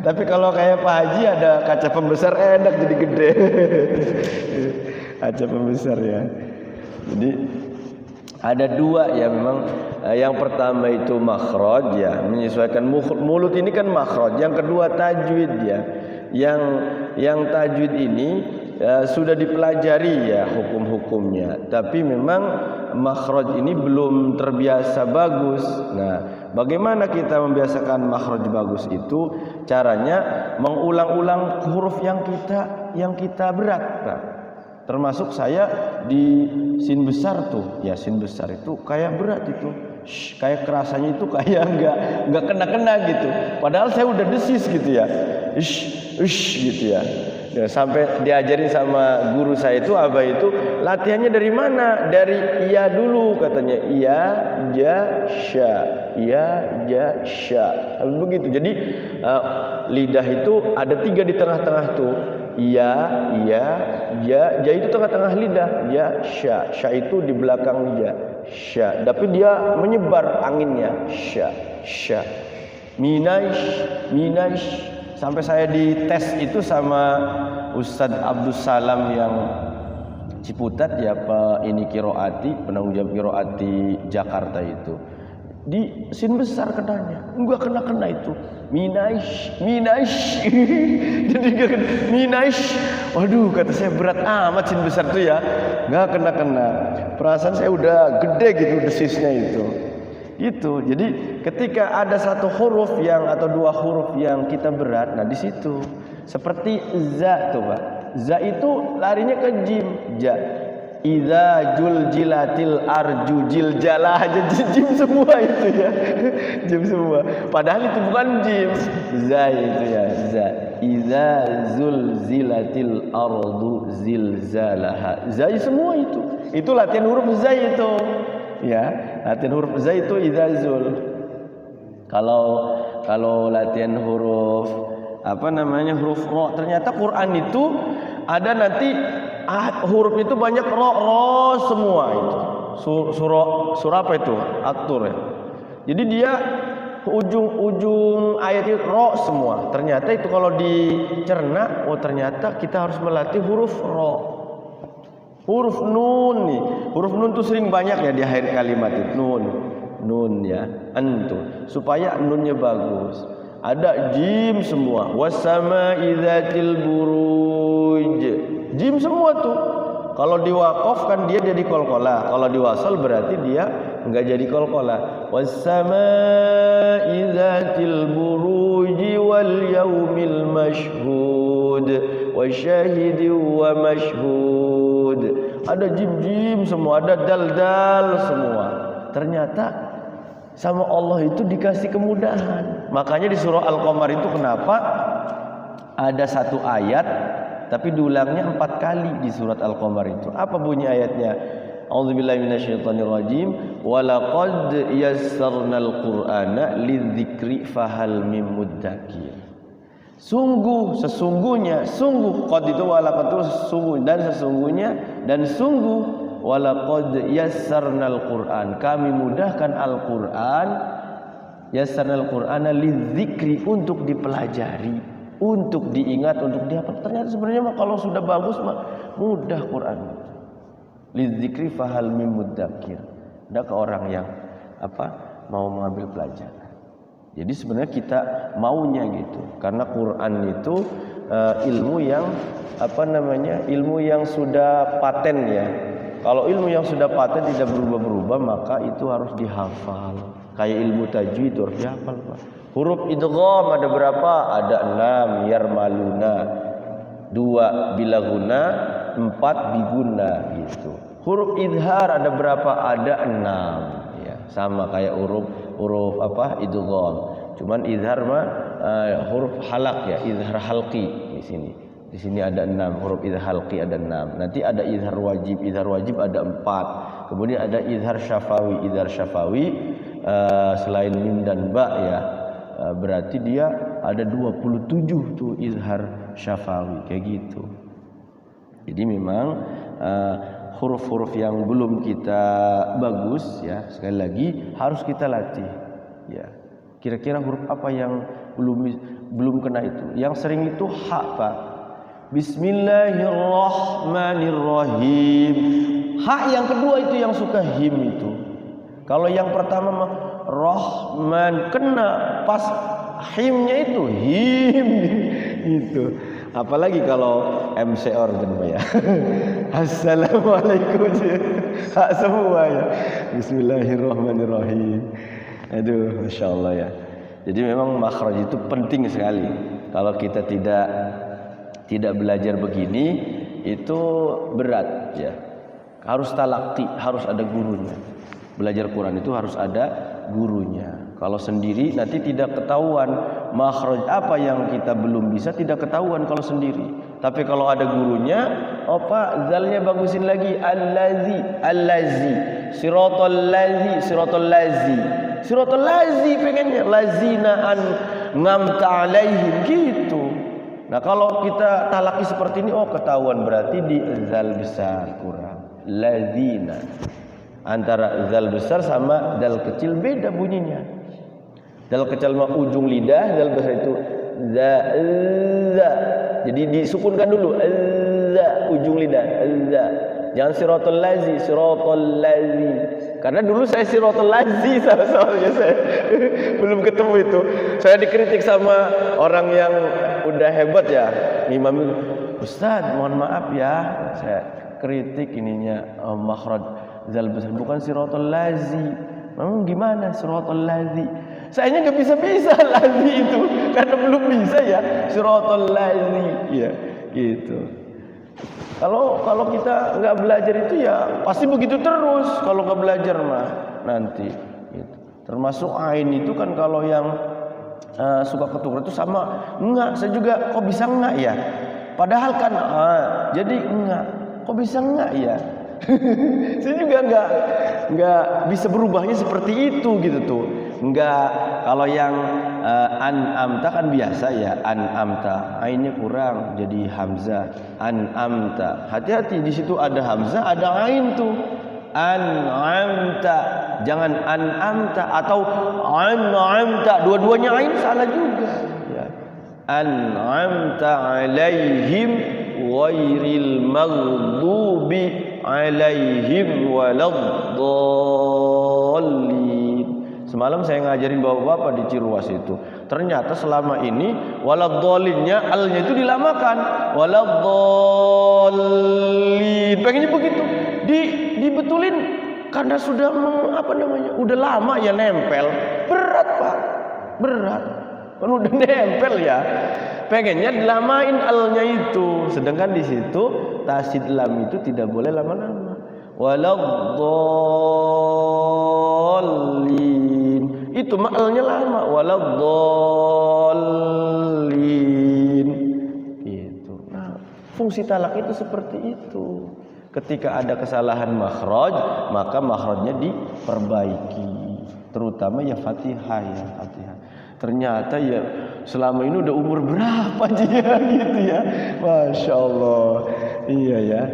Tapi kalau kayak Pak Haji ada kaca pembesar enak jadi gede. Kaca pembesar ya. Jadi ada dua ya memang. Yang pertama itu makhraj ya, menyesuaikan mulut ini kan makhraj. Yang kedua tajwid ya. Yang tajwid ini sudah dipelajari ya hukum-hukumnya, tapi memang makhraj ini belum terbiasa bagus. Nah, bagaimana kita membiasakan makhraj bagus itu? Caranya mengulang-ulang huruf yang kita berat, Pak. Termasuk saya di sin besar tuh, ya sin besar itu kayak berat itu, kayak kerasanya itu kayak nggak kena gitu. Padahal saya udah desis gitu ya, gitu ya. Ya, sampai diajarin sama guru saya itu, abah itu latihannya dari mana? Dari iya dulu katanya, iya, ja, sya, iya, ja, sya. Begitu. Jadi lidah itu ada 3 di tengah-tengah tuh. Iya, ja itu tengah-tengah lidah, ya, sya itu di belakang ja, sya. Tapi dia menyebar anginnya, sya. Minaish. Sampai saya dites itu sama Ustadz Abdus Salam yang Ciputat ya, ini kiroati, penanggung jawab kiroati Jakarta itu. Di sin besar kenanya, enggak kena itu. Minaish. Jadi minaish. Waduh, kata saya berat amat sin besar tuh ya. Enggak kena. Perasaan saya udah gede gitu desisnya itu. Itu. Jadi ketika ada satu huruf yang atau 2 huruf yang kita berat, nah di situ. Seperti za tuh, Pak. Za itu larinya ke jim, ja. Idza juljilatil arju jiljalah, aja jim semua itu ya. Jim semua. Padahal itu bukan jim. Za itu ya, za. Idza zulzilatil ardu zilzalaha. Za semua itu. Itu latihan huruf za itu. Ya, latihan huruf za itu idza zul. Kalau latihan huruf huruf ro, ternyata Quran itu ada nanti huruf itu banyak ro semua itu. Surah apa itu? At-Tur ya. Jadi dia ujung ayat itu ro semua. Ternyata itu kalau dicerna, ternyata kita harus melatih huruf ro. Huruf nun nih. Huruf nun tuh sering banyak ya di akhir kalimat itu. Nun ya. Antu. Supaya nunnya bagus. Ada jim semua. Wasama'i dzatil buruj. Jim semua tuh. Kalau diwaqaf kan dia jadi qalqalah. Kalau diwasal berarti dia enggak jadi qalqalah. Wasama'i dzatil buruj wal yaumil mashhud wasyahidi wa mashhud. Ada jim semua, ada dal semua. Ternyata sama Allah itu dikasih kemudahan. Makanya di surah Al-Qamar itu kenapa ada satu ayat tapi diulangnya 4 kali di surat Al-Qamar itu. Apa bunyi ayatnya? A'udzubillahi minasyaitonirrajim. Walaqad yassarnal Qur'ana lidzikri fahal mim muddakir. Sesungguhnya qad itu walaqad itu sesungguhnya dan sungguh walaqad yassarnal Qur'an, kami mudahkan Al-Qur'an, yassarnal Qur'ana lidzikri, untuk dipelajari, untuk diingat, untuk dihafal. Ternyata sebenarnya kalau sudah bagus mudah Quran. Lidzikri fahal mim muddakir. Adakah orang yang mau mengambil pelajaran? Jadi sebenarnya kita maunya gitu, karena Quran itu ilmu yang ilmu yang sudah paten ya. Kalau ilmu yang sudah paten tidak berubah-berubah, maka itu harus dihafal. Kayak ilmu tajwid itu harus dihafal, Pak. Huruf idgham ada berapa? Ada 6, yarmaluna, 2 bilaguna, 4 biguna gitu. Huruf idhar ada berapa? Ada 6 ya. Sama kayak huruf idgham. Cuman idhar huruf halak ya, idhar halqi di sini. Di sini ada 6, huruf idhar halqi ada 6. Nanti ada idhar wajib ada 4. Kemudian ada idhar syafawi. Idhar syafawi selain mim dan ba ya, berarti dia ada 27 tuh idhar syafawi kayak gitu. Jadi memang huruf-huruf yang belum kita bagus ya, sekali lagi harus kita latih ya. Kira-kira huruf apa yang belum kena itu? Yang sering itu ha, Pak. Bismillahirrahmanirrahim. Ha yang kedua itu yang suka him itu. Kalau yang pertama mah Rahman kena, pas himnya itu him. Itu. Apalagi kalau MC organ ya. Assalamualaikum. Hak semua ya. Bismillahirrahmanirrahim. Aduh, Masya Allah ya. Jadi memang makhraj itu penting sekali. Kalau kita tidak belajar begini, itu berat ya. Harus talaqi, harus ada gurunya. Belajar Quran itu harus ada gurunya. Kalau sendiri nanti tidak ketahuan makhraj apa yang kita belum bisa, tidak ketahuan kalau sendiri. Tapi kalau ada gurunya, apa zalnya bagusin lagi, allazi, siratal lazi pengennya lazina ngamta alaihim gitu. Nah kalau kita talaki seperti ini, oh ketahuan berarti di zal besar kurang. Lazina, antara zal besar sama dal kecil beda bunyinya. Dal kecil mah ujung lidah, dal besar itu za. Jadi disukunkan dulu za, ujung lidah za. Jangan siratal lazi. Karena dulu saya siratal lazi soalnya saya belum ketemu itu. Saya dikritik sama orang yang udah hebat ya, Imam Ustaz, mohon maaf ya, saya kritik ininya makhraj zal besar bukan siratal lazi. Memang gimana siratal lazi? Sayanya nggak bisa lazi itu karena belum bisa ya siratal lazi ya gitu. Kalau kita nggak belajar itu ya pasti begitu terus. Kalau nggak belajar mah nanti gitu. Termasuk ain itu kan kalau yang suka ketukar itu sama enggak. Saya juga kok bisa enggak ya? Padahal kan jadi enggak. Kok bisa enggak ya? Saya juga nggak bisa berubahnya seperti itu gitu tuh. Enggak. Kalau yang an'amta kan biasa ya, an'amta. Ainnya kurang jadi hamzah. An'amta. Hati-hati di situ ada hamzah, ada ain tuh. An'amta. Jangan an'amta atau an'amta. Dua-duanya ain salah juga. Ya. An'amta alaihim ghairil maghdubi alaihim waladdallin. Semalam saya ngajarin bapak-bapak di Ciruas itu. Ternyata selama ini waladhdallinnya alnya itu dilamakan. Waladdallin. Pengennya begitu. Dibetulin karena sudah udah lama ya nempel. Berat, Pak. Berat. Kan udah nempel ya. Pengennya dilamain alnya itu. Sedangkan di situ tasid lam itu tidak boleh lama-lama. Waladdallin. Itu ma'alnya lama. Waladdallin. Gitu. Nah, fungsi talak itu seperti itu. Ketika ada kesalahan makhraj, maka makhrajnya diperbaiki. Terutama ya Fatihah ya, Fatihah. Ternyata ya selama ini udah umur berapa dia gitu ya. Masya Allah. Iya ya.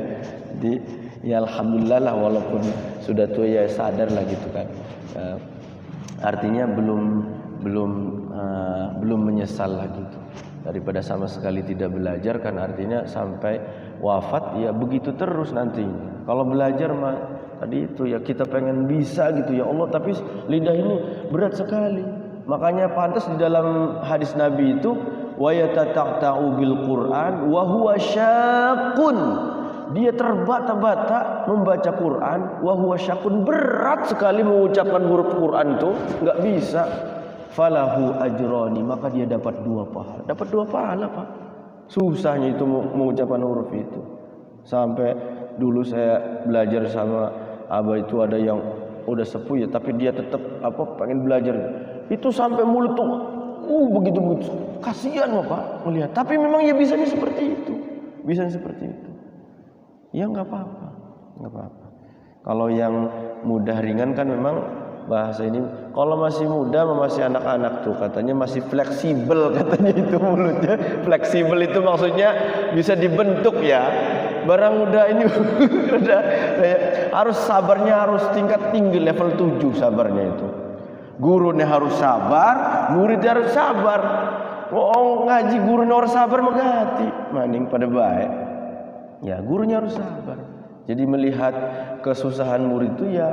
Ya alhamdulillah lah walaupun sudah tua ya sadar lah gitu kan. Artinya belum menyesal lah gitu. Daripada sama sekali tidak belajar kan artinya sampai wafat ya begitu terus nantinya. Kalau belajar mah tadi itu ya kita pengen bisa gitu ya Allah, tapi lidah ini berat sekali. Makanya pantas di dalam hadis Nabi itu wa yatata'u bil Qur'an wa huwa syaqqun. Dia terbata-bata membaca Quran, wa huwa syaqqun, berat sekali mengucapkan huruf Quran itu, enggak bisa. Falahu ajrani, maka dia dapat 2 pahala. Dapat 2 pahala, Pak. Susahnya itu mengucapkan huruf itu. Sampai dulu saya belajar sama abah itu ada yang udah sepuh ya, tapi dia tetap pengen belajar. Itu sampai mulut tuh begitu. Kasihan Pak melihat. Tapi memang ya bisanya seperti itu. Bisanya seperti itu. Ya enggak apa-apa. Kalau yang mudah ringan kan memang bahasa ini. Kalau masih muda masih anak-anak tuh katanya masih fleksibel katanya itu mulutnya. Fleksibel itu maksudnya bisa dibentuk ya. Barang udah ini udah harus sabarnya harus tingkat tinggi level 7 sabarnya itu. Gurunya harus sabar, muridnya harus sabar. Oh ngaji gurunya harus sabar megati, maning pada baik. Ya gurunya harus sabar. Jadi melihat kesusahan murid itu ya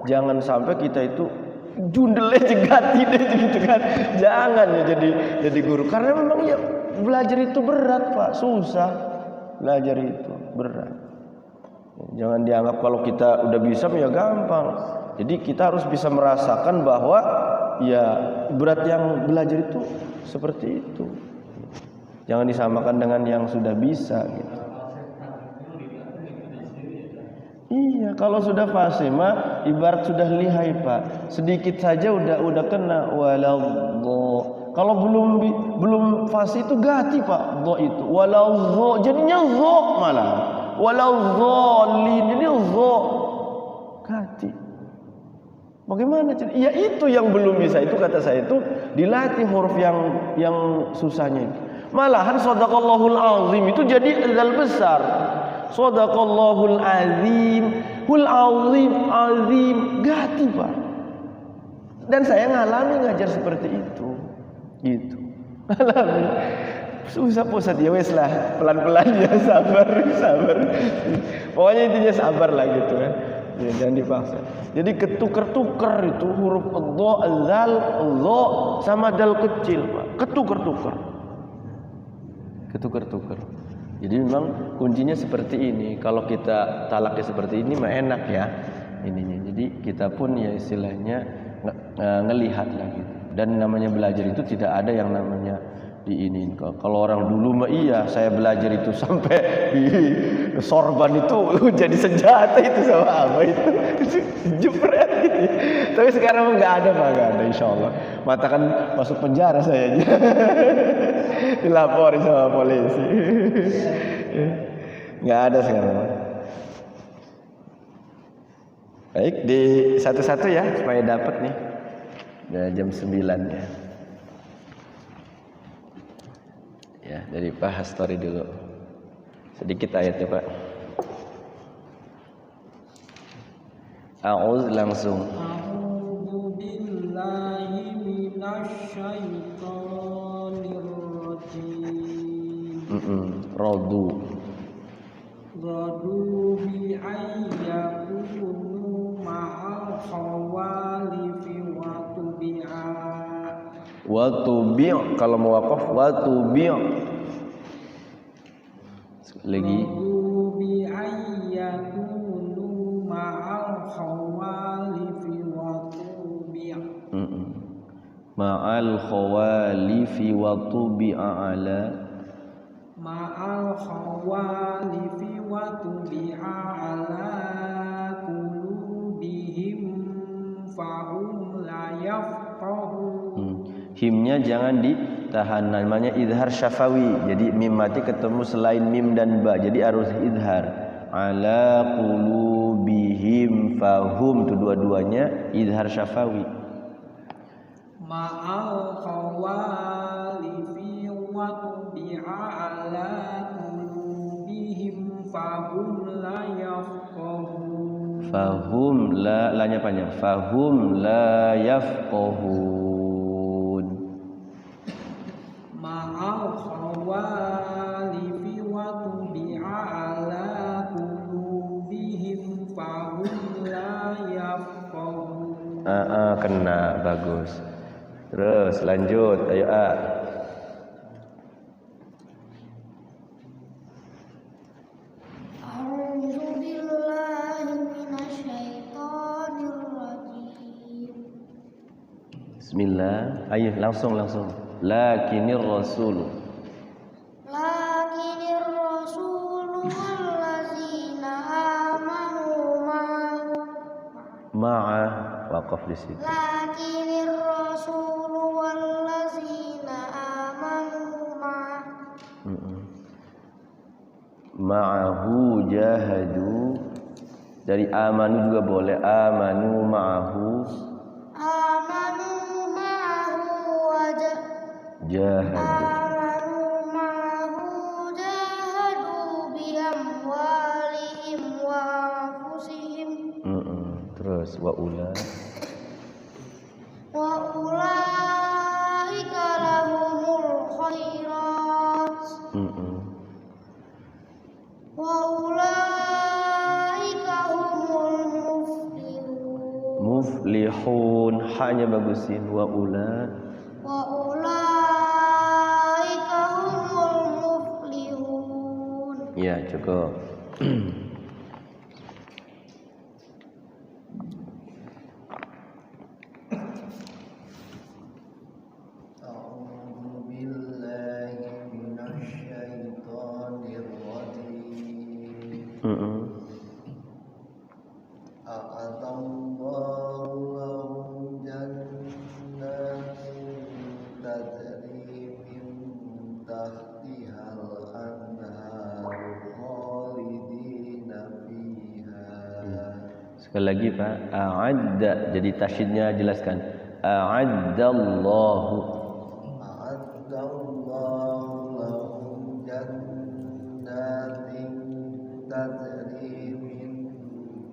jangan sampai kita itu jundelnya jegati deh gitu kan. Jangan ya jadi guru, karena memang ya belajar itu berat Pak, susah. Belajar itu berat. Jangan dianggap kalau kita udah bisa ya gampang. Jadi kita harus bisa merasakan bahwa ya berat yang belajar itu seperti itu. Jangan disamakan dengan yang sudah bisa gitu. Iya, kalau sudah fase mah ibarat sudah lihai Pak. Sedikit saja udah kena waladh. Kalau belum fase itu gati Pak, dha itu. Waladh jadinya dha malah. Waladhdallin jadi dha. Gati. Bagaimana? Ya itu yang belum bisa, itu kata saya itu dilatih huruf yang susahnya itu. Malahan shadaqallahul azim itu jadi zal besar. Shadaqallahul azim, hul azim gati Pak. Dan saya ngalami ngajar seperti itu. Gitu. Ngalami. Susah Ustaz ya wes lah, pelan-pelan ya, sabar. Pokoknya intinya sabar lah gitu kan. Ya, jangan dipaksa. Jadi ketuker-tuker itu huruf dha, zal, dha sama dal kecil, Pak. Ketuker-tuker. Jadi memang kuncinya seperti ini. Kalau kita talaknya seperti ini mah enak ya ininya. Jadi kita pun ya istilahnya ngelihat lah gitu. Dan namanya belajar itu tidak ada yang namanya diinin. Kalau orang dulu mah iya, saya belajar itu sampai di sorban itu jadi senjata itu sama apa itu jepret gitu. Tapi sekarang nggak ada Pak, nggak ada insyaallah. Mata kan masuk penjara saya aja. Dilaporin sama polisi. Nggak ada sekarang. Baik, di satu-satu ya supaya dapat nih. Udah jam 9 ya. Ya, dari Pak Hastori dulu. Sedikit ayatnya, Pak. A'udz langsung. A'udzu billahi minasyaitonir rajim. Radu bi ayyakunu ma'al khawalifi wa tubi' kalau mau waqaf wa tubi' lagi bi ayyakunu ma'al khawalifi wa tubi' ma'al khawalifi wa tubi'a ala ma'al khawalifi wa tubi'a ala qulubihim fahum la yafqahun. Himnya jangan ditahan, namanya idhar syafawi. Jadi mim mati ketemu selain mim dan ba, jadi harus idhar. Ala qulubihim fahum, itu dua-duanya idhar syafawi. Ma'al khawalifi wa tubi'a ala qulubihim fahum la yafqahun. Fahum la, lanya panjang. Fahum la yafqahun. Ma'al khawalifi wa tubi'a ala qulubihim fahum la yafqahun. Kena, bagus. Terus lanjut, ayo A. Bismillah, ayo langsung. Lakinir rasulu wallazina amanu ma'a, waqaf di situ. lakinir rasulu wallazina amanu ma'ahu jahadu. Dari amanu juga boleh, amanu ma'ahu jahadu. biamwalihim wa anfusihim Terus wa ulaika lahumul khairat wa ulaika humul muflihun. Hanya bagusin wa ulaika humul muflihun. Ya, cukup. Sekali lagi Pak, a'adda, jadi tasydidnya jelaskan. A'addallahu lahum jannatin tajri min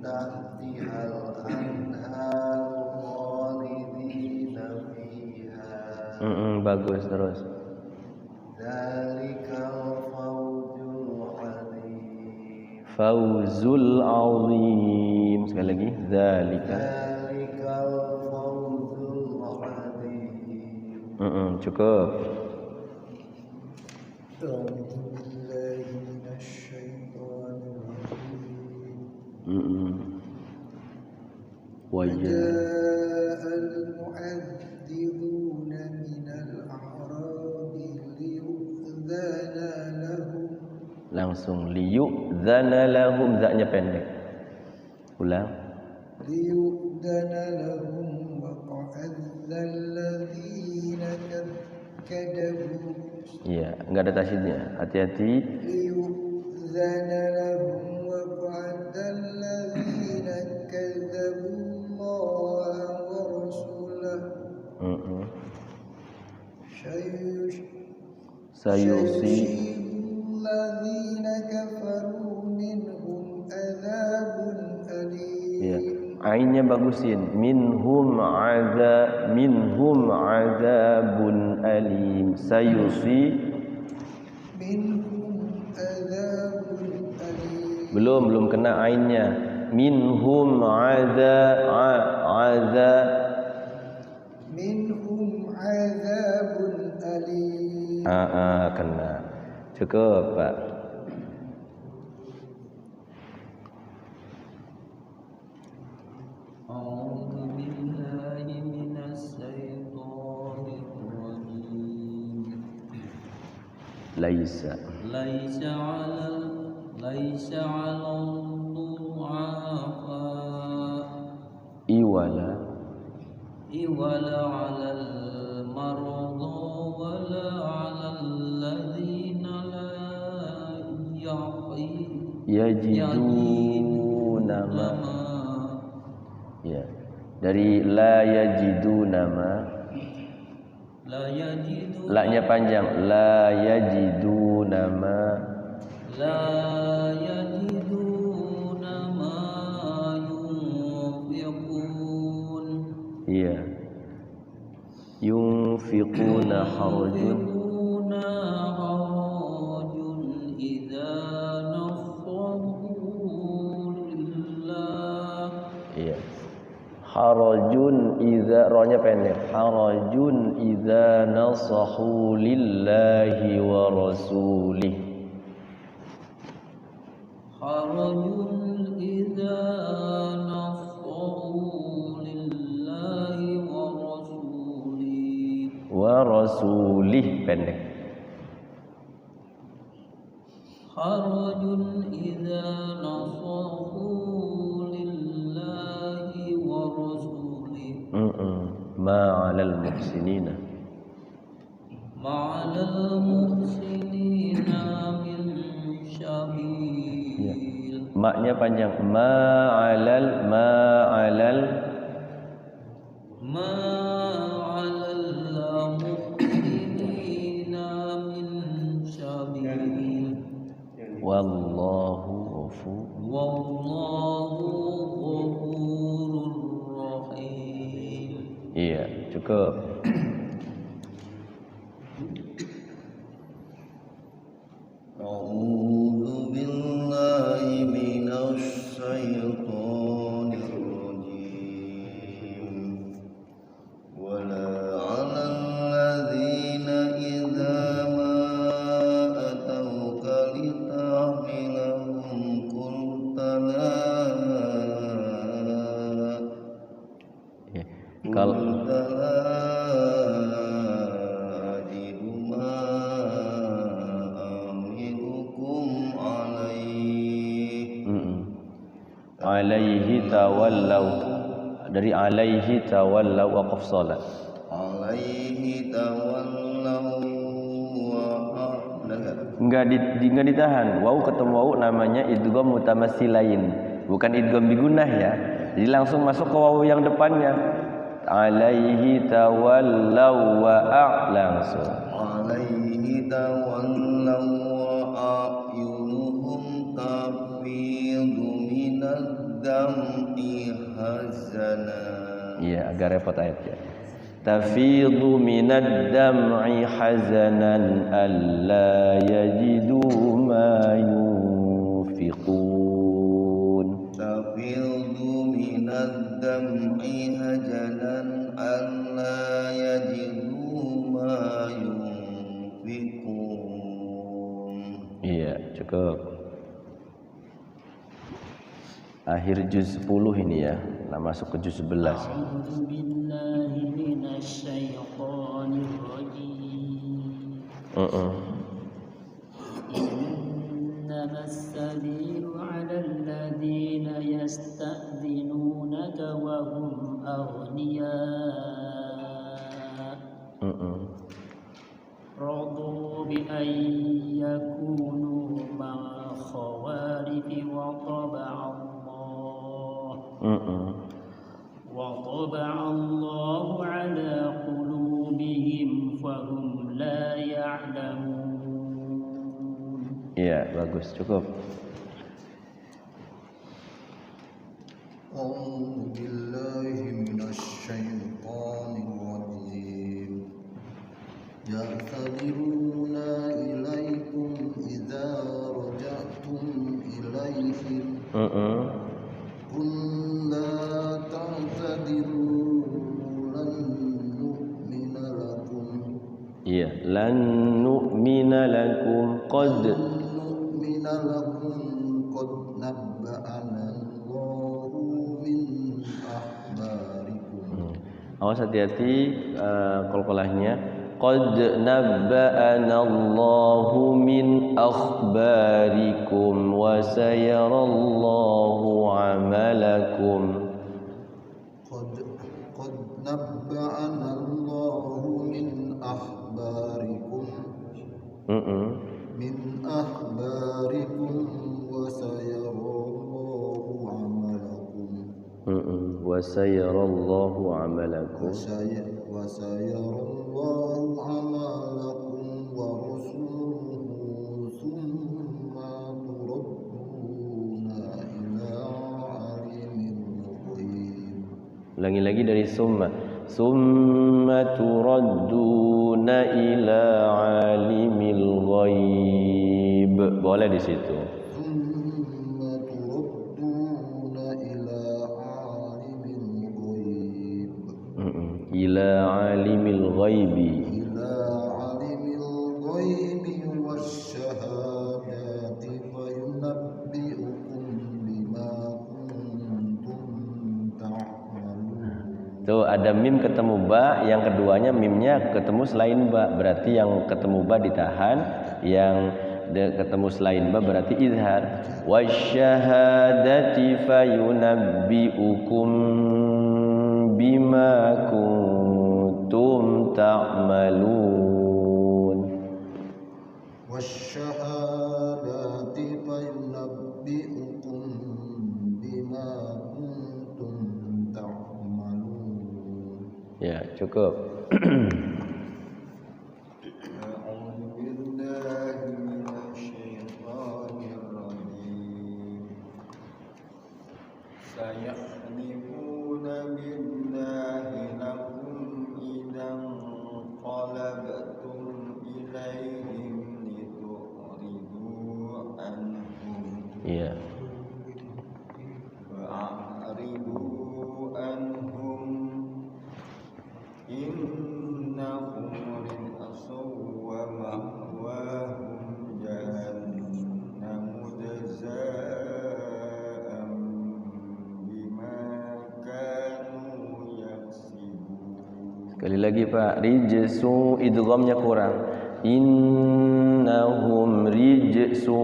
tahtihal anhar khalidina fiha. Bagus, terus. Dzalikal fawzul azim. Fawzul azim. Sekali lagi, Dzalikal fawzul azim. Cukup. وجاء المعذرون من الأعراب ليؤذن لهم. Langsung liyu'dzana lahum, zaknya pendek. Ulang. liyu'dzana lahum wa qa'adza alladhina kadzabu. Iya, enggak ada tasydidnya. Hati-hati. liyu'dzana lahum wa qa'adza alladhina kadzabu Allah wa rasulahu. Sayusi alladzina kafaru minhum adzabun alim. Ya, ainnya bagusin. Minhum adzabun alim. Sayusi minhum adzabun alim. Belum kena ainnya. Minhum minhum adzabun alim. Kena. Cukup Pak. A'udzu billahi minas syaitonir rajim. Laisa 'alal du'afa iwala 'alal marḍā wala 'alal ladzina la yajiduna ma. Ya, dari la yajiduna ma. La-nya panjang. La yajiduna ma. La yajiduna ma yunfiqun. Iya. Yunfiquna harajun idza nasahu lillah. Iya. Harajun idza, rohnya pendek. Harajun idza nasahu lillahi wa rasulih. Harajun idza nasahu lillahi wa rasulih. Wa rasulih pendek. Harajun idza nasahu lillahi wa rasulih. Ma'alal muhsinina. Ma'alal muhsinina min Ya. syabil. Maknya panjang. Ma'alal muhsinina min syabil. Wallahu ghafur. Wallahu ghafurur rahim. Iya, cukup. A'udzu billahi minasy syaithanir rajim. alaihi tawallaw. Dari alaihi tawallaw waqaf shalah. alaihi tawallaw wa Enggak ditahan. Waw ketemu waw namanya idgham mutamatsilain, bukan idgham bigunnah ya. Jadi langsung masuk ke waw yang depannya. Alaihi tawallaw wa langsung. alaihi tawallaw wa a'yunuhum tafidu minad dam'i hazanan. Iya, agak repot ayatnya. Tafidu minad dam'i hazanan alla yajidu ma yunfiqun. tafidu minad dam'i hazanan alla yajidu ma yunfiqun. Iya, cukup. Akhir juz 10 ini ya. Nah, masuk ke juz 11. أعوذ بالله من الشيطان الرجيم إنما السبيل على الذين يستأذنونك وهم أغنياء رضوا بأن يكونوا مع الخوارج وطبع الله على قلوبهم فهم لا يعلمون. Iya, bagus, cukup. أعوذ بالله من الشيطان الرجيم يعتذرون إليكم إذا رجعتم إليهم قل لا تعتذروا لن نؤمن لكم Iya, lan nu'mina lakum qad. نؤمن لكم قد نبأنا الله من أخباركم. Awas hati-hati qalqalahnya. Qad nabba'ana Allahu min akhbarikum wa sayarallahu amalakum. قد نبأنا الله من أخباركم وسيرى الله عملكم وسيرى الله عملكم ورسوله ثم تردون إلى عالم الغيب. Ulangi lagi dari summa turadduna ila alimil ghaib. Boleh di situ. ثم تردون إلى عالم الغيب. Ila alimil ghaibi. إلى عالم الغيب والشهادة فينبئكم بما كنتم تعملون. Tuh ada mim ketemu ba, yang keduanya mimnya ketemu selain ba, berarti yang ketemu ba ditahan, yang ketemu selain ba berarti izhar. Wasyahadati fayunabbi'ukum bima kuntum ta'malun. والشهادة فينبئكم بما كنتم تعملون. Ya, cukup. أعوذ بالله من الشيطان الرجيم سيحلفون بالله لكم إذا انقلبتم إليهم لتعرضوا عنهم Iya. فأعرضوا عنهم إنهم رجس ومأواهم جهنم جزاء بما كانوا يكسبون. Sekali lagi Pak, rijsu idghamnya kurang. Innahum rijsu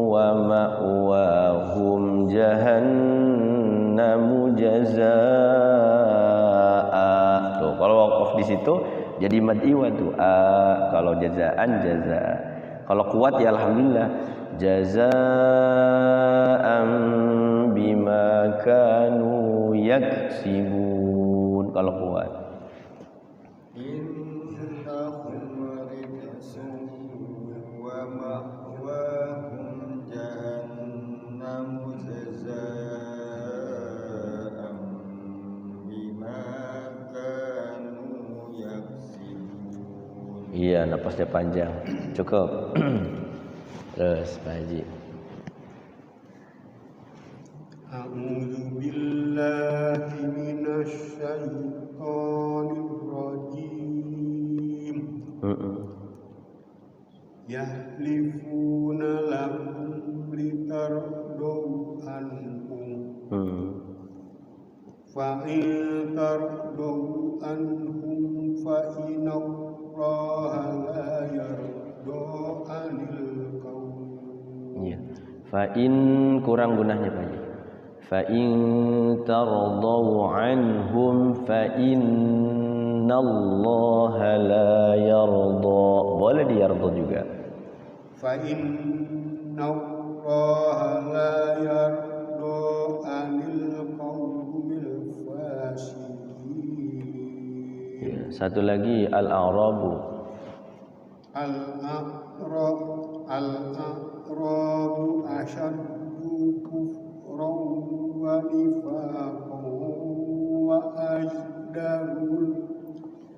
wa ma'wahum jahannamu jazaa. Tuh, kalau waqaf di situ jadi mad iwad tuh. Kalau jazaan jazaa. Kalau kuat ya alhamdulillah. Jazaa'an bima kanu yaksibun. Kalau kuat. Innahum rijsun wa ma'wahum jahannam jazaa'an bima kanu yaksibun. Iya, napasnya panjang. Cukup. Terus Pak Haji. A'udzu billahi minasy syaithanir rajim. Yahlifuna lakum litardaw anhum. Fa in tardaw anhum fa innallaha la yarda 'anil qaum. Iya. Fa in kurang gunanya Pak Haji. Fa in tardaw anhum fa innallaha la yarda. Boleh diyarda juga. Fa innallaha la yarda 'anil qaumil fasiqin. Ya, satu lagi al-a'rabu. Al-a'rabu asyaddu kufran wa nifaqan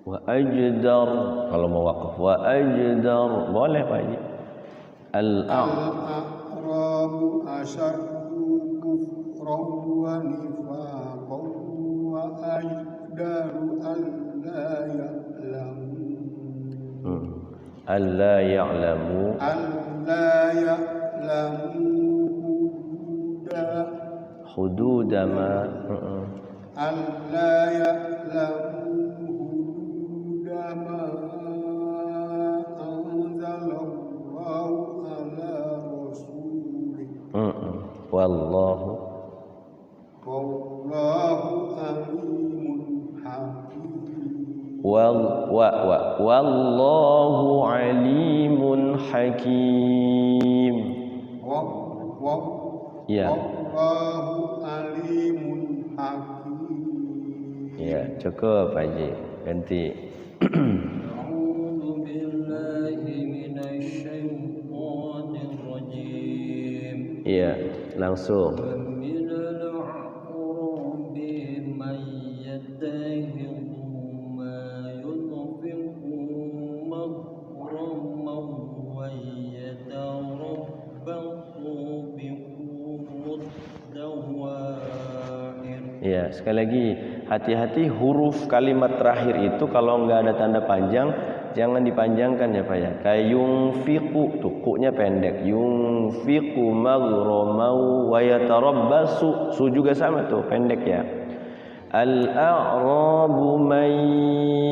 wa ajdar. Kalau mau waqaf wa ajdar boleh Pak Haji. Al-a'rabu asyaddu kufran wa nifaqan wa ajdaru alla ya'lamu. Alla ya'lamu. Alla ya'lamu hududa ma. Alla ya'lamu hududa ma anzalallahu ala rasulih. Wallahu alimun hakim. Wallahu alimun hakim. Ya. Wallahu alimun hakim. Ya, cukup Pak Haji. Ganti. A'udzu billahi minasy syaithanir rajim. Iya, langsung. Ya, sekali lagi hati-hati huruf kalimat terakhir itu kalau nggak ada tanda panjang jangan dipanjangkan ya Pak ya. Kayak yunfiqu tuh ku-nya pendek. Yunfiqu maghramau wa yatarabbasu. Su juga sama tuh pendek ya. Al-a'rabu man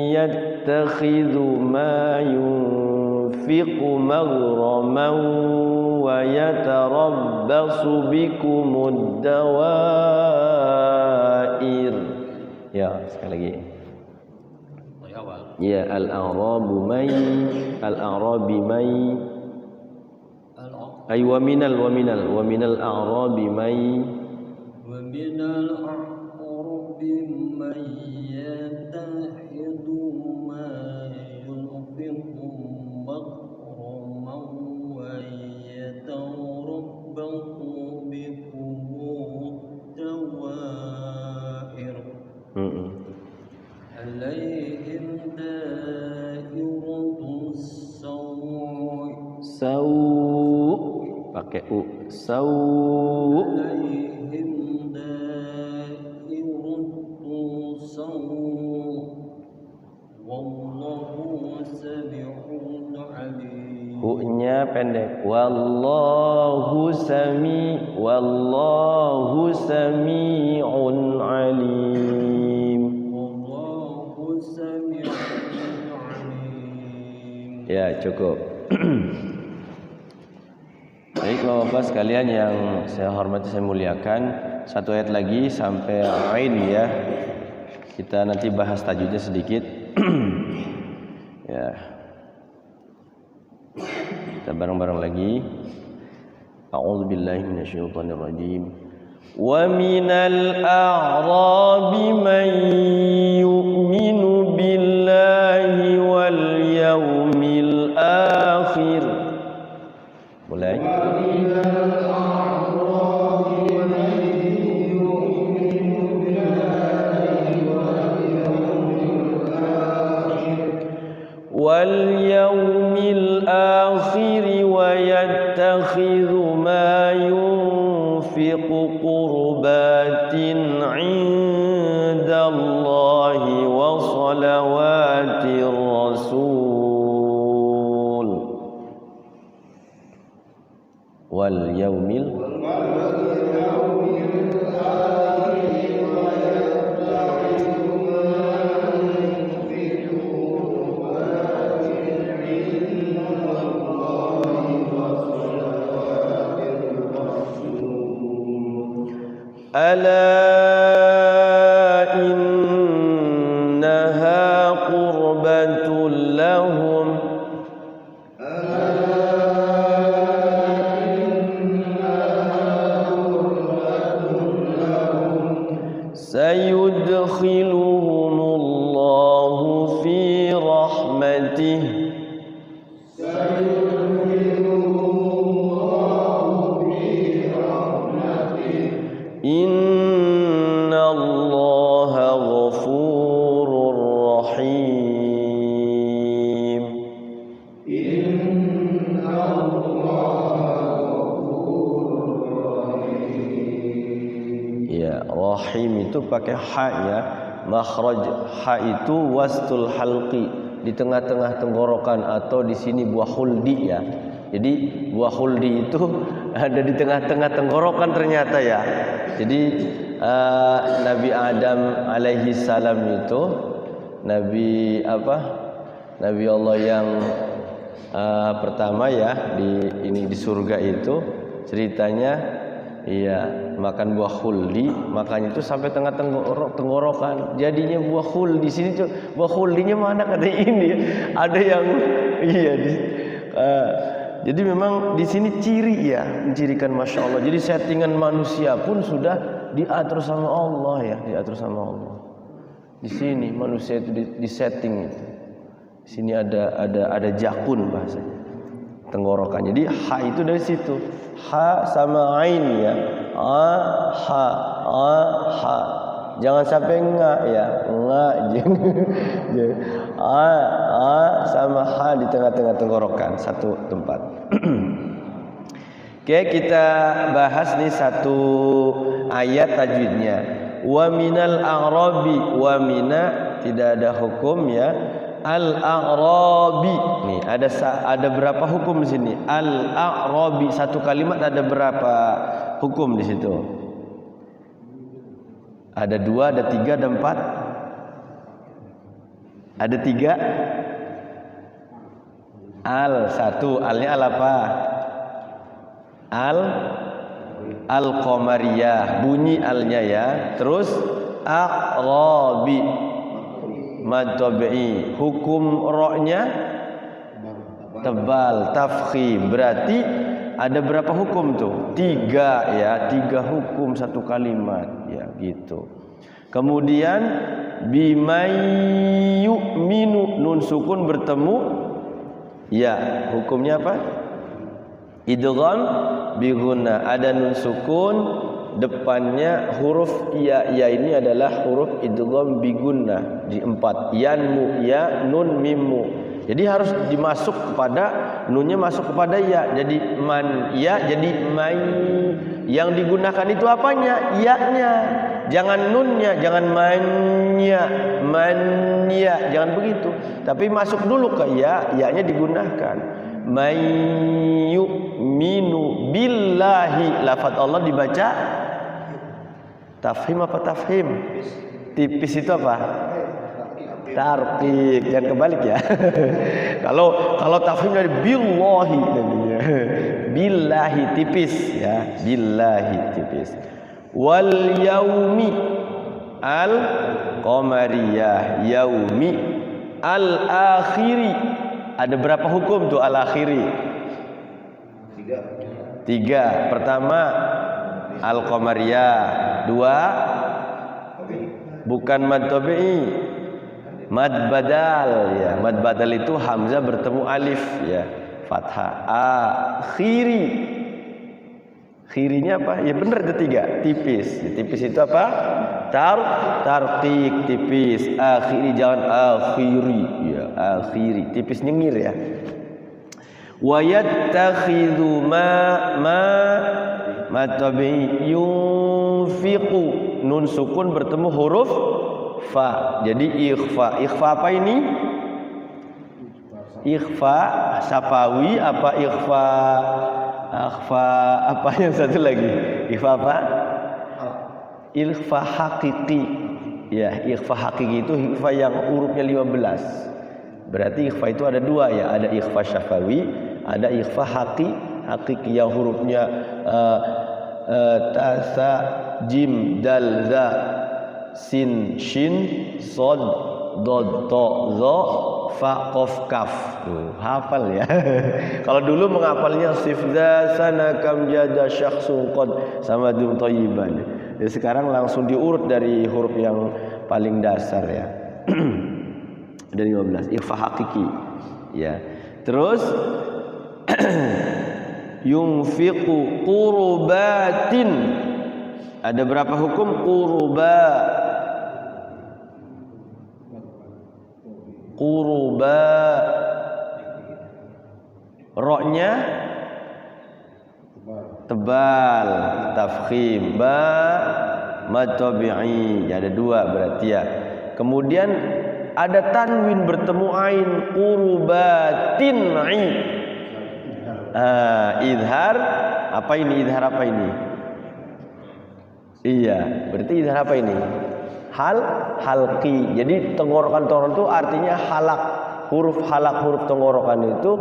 yattakhidhu ma yunfiqu maghramau wa yatarabbasu bikumud dawair. Ya, sekali lagi. Ya, al-a'rabu may al-a'rabi may ay wa minal a'rabi may wa minal a'rabi may yatahidu ma yunfiqu maghraman wa yatarabbasu bikum dawair. Alaihim da'irutus sawu pakai u sawu. Alaihim da'irutus sawu wallahu sami'un alim. Hu-nya pendek. Wallahu sami'un alim. Ya, cukup. Baik. Bapak sekalian yang saya hormati, saya muliakan, satu ayat lagi sampai Ain ya. Kita nanti bahas tajwidnya sedikit. Ya. Kita bareng-bareng lagi. A'udzubillahi minasyaitonirrajim. Wa minal a'rabi man yu'minu billahi wal yawmil akhir. Mulai. واليوم الآخر ويتخذ ما ينفق قربات عند الله وصلوات الرسول واليوم ألا إنها قربة لهم سيدخلهم الله في رحمته إن الله غفور رحيم. Ya, rahim itu pakai ha ya. Makhraj ha itu wastul halqi, di tengah-tengah tenggorokan, atau di sini buah khuldi ya. Jadi buah khuldi itu ada di tengah-tengah tenggorokan ternyata ya. Jadi Nabi Adam alaihi salam itu Nabi Nabi Allah yang pertama ya di surga itu, ceritanya iya makan buah khuldi, makanya itu sampai tengah tenggorokan. Jadinya buah khuldi di sini buah khuldinya mana kata ini? Ada yang iya jadi memang di sini ciri ya, mencirikan masya Allah. Jadi settingan manusia pun sudah diatur sama Allah ya, diatur sama Allah. Di sini manusia itu di setting itu. Di sini ada jakun bahasanya, tenggorokan. Jadi ha itu dari situ, ha sama ain ya, ha. Jangan sampai nga ya, nga sama ha di tengah-tengah tenggorokan satu tempat. Oke, kita bahas nih satu ayat tajwidnya. Wa minal a'rabi, wa mina tidak ada hukum ya. Al-a'rabi nih ada berapa hukum di sini? Al-a'rabi satu kalimat ada berapa hukum di situ? Ada 2, ada 3, ada 4. Ada 3. Al-1, alnya al apa? Al-qamariyah, bunyi alnya ya. Terus a'rabi mad tabi'i, hukum ra-nya tebal, tafkhim. Berarti ada berapa hukum tuh? 3 ya, 3 hukum satu kalimat ya gitu. Kemudian bimay yu'minu, nun sukun bertemu ya, hukumnya apa? Idgham bi gunna, ada nun sukun depannya huruf ya ini adalah huruf idgham bi gunna di 4, yanmu ya, nun mimmu. Jadi harus dimasuk kepada nunnya, masuk kepada ya. Jadi man ya, jadi mai. Yang digunakan itu apanya? Ya-nya. Jangan nunnya, jangan manya, manya, jangan begitu. Tapi masuk dulu ke ya-nya digunakan. Mayyuminu billahi, lafaz Allah dibaca tafhim apa tafhim? Tipis itu apa? Tarqiq, jangan kebalik ya. Kalau tafhim dari billahi, billahi tipis ya, billahi tipis. Wal yaumi al qamariyah, yaumi al akhiri. Ada berapa hukum tuh al akhiri? Tiga. Pertama al qamariyah, dua bukan mad tabi'i, mad badal ya. Mad badal itu hamzah bertemu alif ya, fathah. Akhiri, khirinya apa? Ya benar itu tiga, tipis. Ya, tipis itu apa? Tarqiq, tipis. Akhiri jangan akhiri ya, akhiri tipis nyengir ya. Wa yattakhidhu ma tabi'i yunfiqu, nun sukun bertemu huruf fa jadi ikhfa. Ikhfa apa ini? Ikhfa safawi apa ikhfa apa yang satu lagi? Ikhfa apa? Ikhfa hakiki ya. Ikhfa hakiki itu ikhfa yang hurufnya 15. Berarti ikhfa itu ada dua ya, ada ikhfa syafawi, ada ikhfa hakiki yang hurufnya ta sa jim dal za sin shin sod dod to zo fa qaf kaf. Tuh, hafal ya. Kalau dulu menghafalnya sifda sana kam jada syakhsun qad sama dum thayyiban. Jadi sekarang langsung diurut dari huruf yang paling dasar ya. Dari 15 ikhfa hakiki ya. Terus yunfiqu qurbatin. Ada berapa hukum qurba? Roknya tebal, tafkhim, mad tabi'i. Ya, ada dua berarti ya. Kemudian ada tanwin bertemu ain, qurbatin i. Idhar apa ini? Idhar apa ini? Iya, berarti idhar apa ini? Halqi. Jadi tenggorokan itu artinya halak. Huruf halak, huruf tenggorokan itu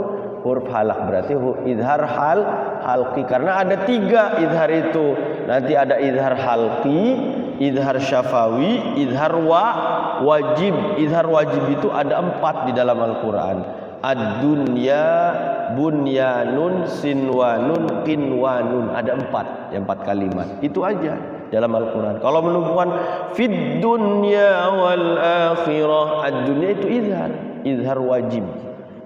huruf halak. Berarti idhar halqi. Karena ada tiga idhar itu. Nanti ada idhar halqi, idhar syafawi, idhar wajib. Idhar wajib itu ada 4 di dalam Al-Quran. Ad-dunya, bunyanun, sinwanun, qinwanun. Ada 4, yang 4 kalimat. Itu aja dalam Al-Quran. Kalau menunjukkan fid dunya wal akhirah, ad-dunya itu idhar wajib.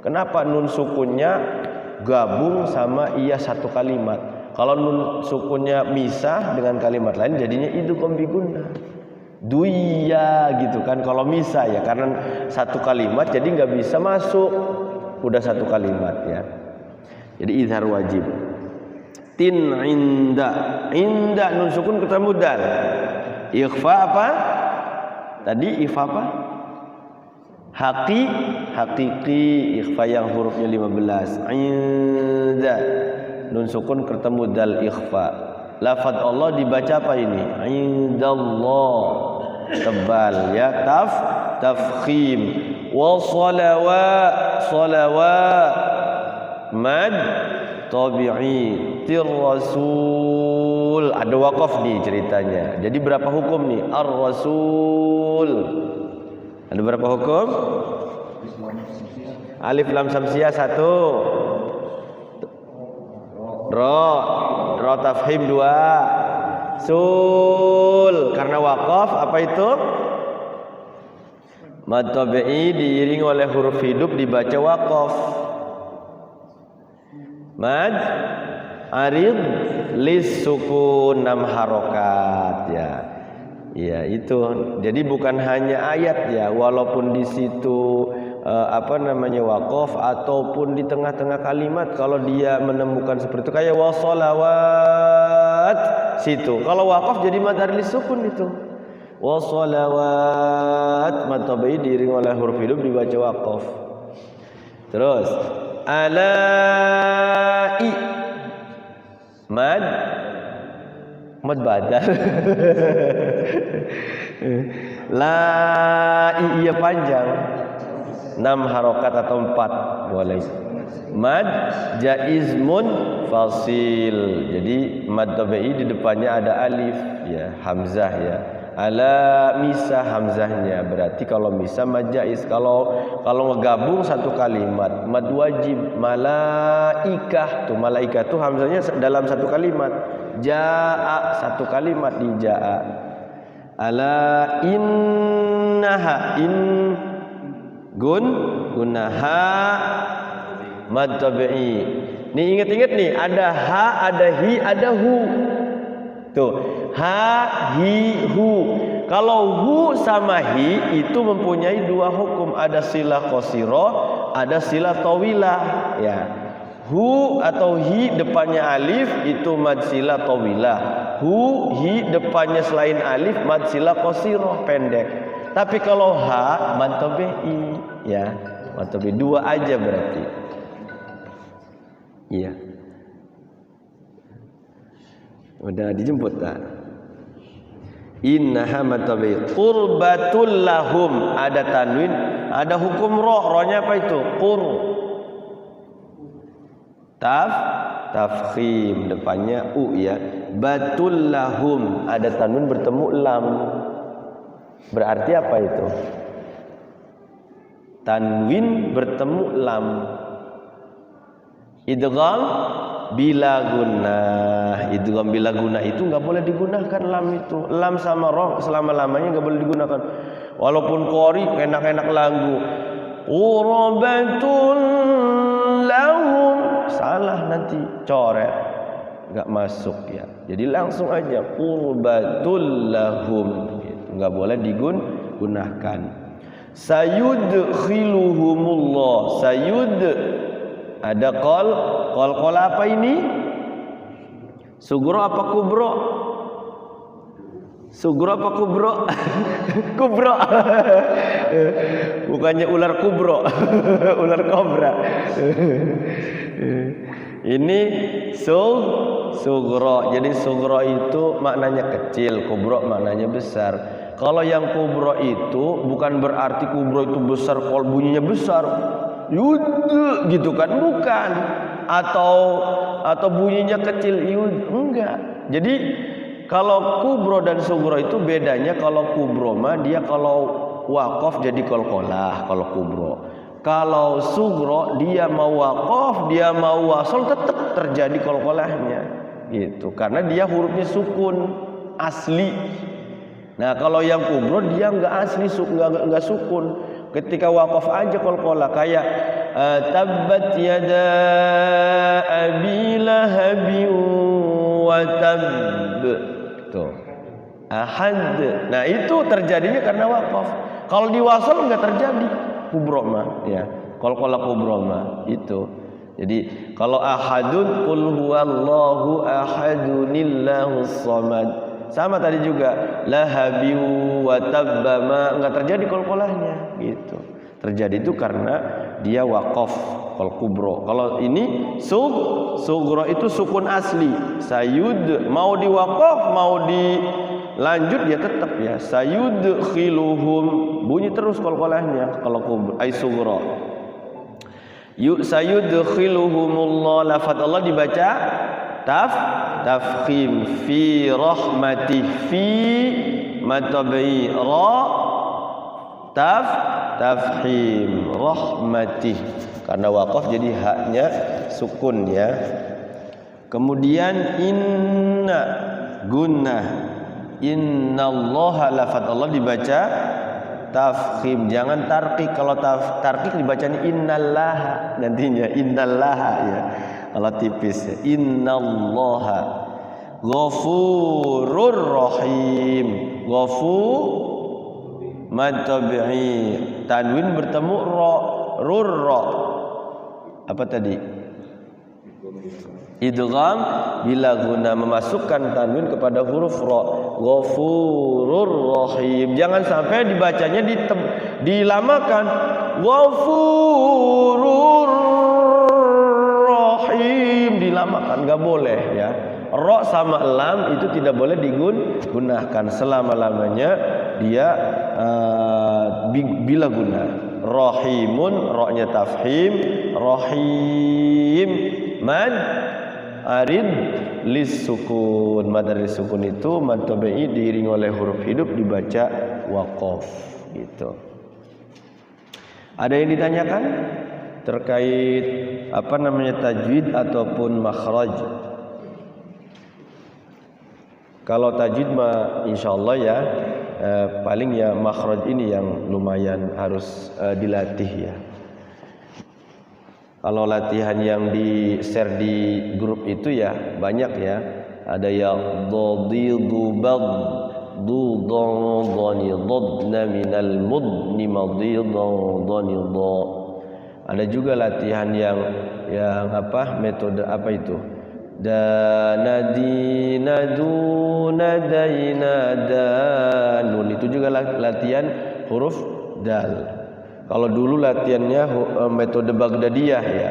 Kenapa nun sukunnya gabung sama iya satu kalimat? Kalau nun sukunnya misah dengan kalimat lain jadinya idgham bi gunnah. Duya gitu kan kalau misah ya, karena satu kalimat jadi nggak bisa masuk, udah satu kalimat ya. Jadi idhar wajib. Tin inda nun sukun ketemu dal. Ikhfa apa? Tadi ikhfa apa? Hakiki ikhfa yang hurufnya 15. Inda nun sukun ketemu dal ikhfa. Lafaz Allah dibaca apa ini? Indallah, tebal ya, tafkhim. Wa salawat mad tabi'i tir rasul. Ada waqaf nih ceritanya. Jadi berapa hukum nih? Ar-rasul. Ada berapa hukum? Alif lam samsiyah 1. Ro tafhim 2. Sul karena waqaf apa itu? Mad tabi'i diiringi oleh huruf hidup dibaca waqaf. Mad arid lis sukun 6 harokat ya. Ya itu. Jadi bukan hanya ayat ya, walaupun di situ waqaf ataupun di tengah-tengah kalimat kalau dia menemukan seperti itu kayak washolawat situ. Kalau waqaf jadi mad arid lis sukun itu. Washolawat mad tabi'i diiringi oleh huruf hidup dibaca waqaf. Terus alai mad badal. Lai iya panjang 6 harokat atau 4 boleh. mad jaiz munfasil. Jadi mad tabi'i di depannya ada alif ya, hamzah ya. Ala misah hamzahnya, berarti kalau misah mad jaiz. Kalau ngegabung satu kalimat mad wajib. Malaikah tuh, malaikah tuh hamzahnya dalam satu kalimat. Jaa satu kalimat di jaa. Ala innaha gunaha mad tabi'i. Nih ingat-ingat nih, ada ha, ada hi, ada hu. Tuh, ha, hi, hu. Kalau hu sama hi itu mempunyai dua hukum, ada silah qasirah, ada silah tawilah ya. Hu atau hi depannya alif itu mad silah tawilah. Hu, hi depannya selain alif mad silah qasirah, pendek. Tapi kalau ha mad tabi'i ya, mad tabi'i dua aja berarti. Iya. Udah dijemput tak? Innaha mad tabi'i qurbatul lahum, ada tanwin, ada hukum rohnya apa itu? Tafkhim depannya u ya. Batul lahum, ada tanwin bertemu lam. Berarti apa itu? Tanwin bertemu lam. Idgham bila gunnah. Idgham bila gunnah itu enggak boleh digunakan lam itu. Lam sama roh selama-lamanya enggak boleh digunakan. Walaupun qori enak-enak lagu. Qurbatul lahum, salah nanti coret, nggak masuk ya. Jadi langsung aja qurbatul lahum, gitu. Nggak boleh digunakan. Sayudkhiluhumullah, sayud ada qol apa ini? Sugro apa kubro? Sugro apa kubro? Kubro. Bukannya ular kubro. Ular kobra. Ini sugro. Jadi sugro itu maknanya kecil, kubro maknanya besar. Kalau yang kubro itu bukan berarti kubro itu besar, kalau bunyinya besar. Yud gitu kan, bukan. Atau bunyinya kecil, yud, enggak. Jadi kalau kubro dan sugro itu bedanya, kalau kubro mah dia kalau waqaf jadi qalqalah kalau kubro. Kalau sugro dia mau waqaf, dia mau wasol tetap terjadi qalqalahnya gitu. Karena dia hurufnya sukun asli. Nah, kalau yang kubro dia enggak asli, enggak sukun. Ketika waqaf aja qalqalah, kayak tabbat yada abi lahabin wa tabb. Tuh. Ahad. Nah, itu terjadinya karena waqaf. Kalau di wasal enggak terjadi kubro mah ya. Qalqalah kubro mah itu. Jadi kalau ahadun qul huwallahu ahadunillahus samad. Sama tadi juga lahabi wa tabbama, enggak terjadi qalqalahnya gitu. Terjadi itu karena dia waqaf qal kubro. Kalau ini sugro itu sukun asli. Sayud mau diwaqaf mau dilanjut dia tetap ya. Sayudkhiluhum bunyi terus qalqalahnya kalau kubro ai sugro. Sayudkhiluhumullah, lafaz Allah dibaca tafkhim fi rahmatih, fi matabi ra tafkhim rahmatih, karena waqaf jadi haknya sukun ya. Kemudian inna gunnah, innallaha, lafaz Allah dibaca tafkhim, jangan tarqiq. Kalau tarqiq dibacanya innallaha, nantinya innallaha ya. Kalau tipis ya. Innallaha ghafurur rahim. Ghafur mad tabi'i, tanwin bertemu ra, rurra. Apa tadi? Idgham bila guna, memasukkan tanwin kepada huruf ra. Ghafurur rahim. Jangan sampai dibacanya dilamakan. Ghafurur rahim, dilamakan, enggak boleh ya. Ra sama lam itu tidak boleh digunakan selama-lamanya dia bila guna. rahimun, ra-nya tafhim, rahim, mad arid lis sukun. Mad arid sukun itu mad tabi'i diiringi oleh huruf hidup dibaca waqaf gitu. Ada yang ditanyakan terkait apa namanya tajwid ataupun makhraj? Kalau tajwid mah insyaallah ya paling ya makhraj ini yang lumayan harus dilatih ya. Kalau latihan yang di-share di grup itu ya banyak ya. Ada yang dhadidu bad dudani dadna minal mudni madidani dha. Ada juga latihan yang apa metode apa itu? Danadi nadu nadaina danun, itu juga latihan huruf dal. Kalau dulu latihannya metode Baghdadiyah ya.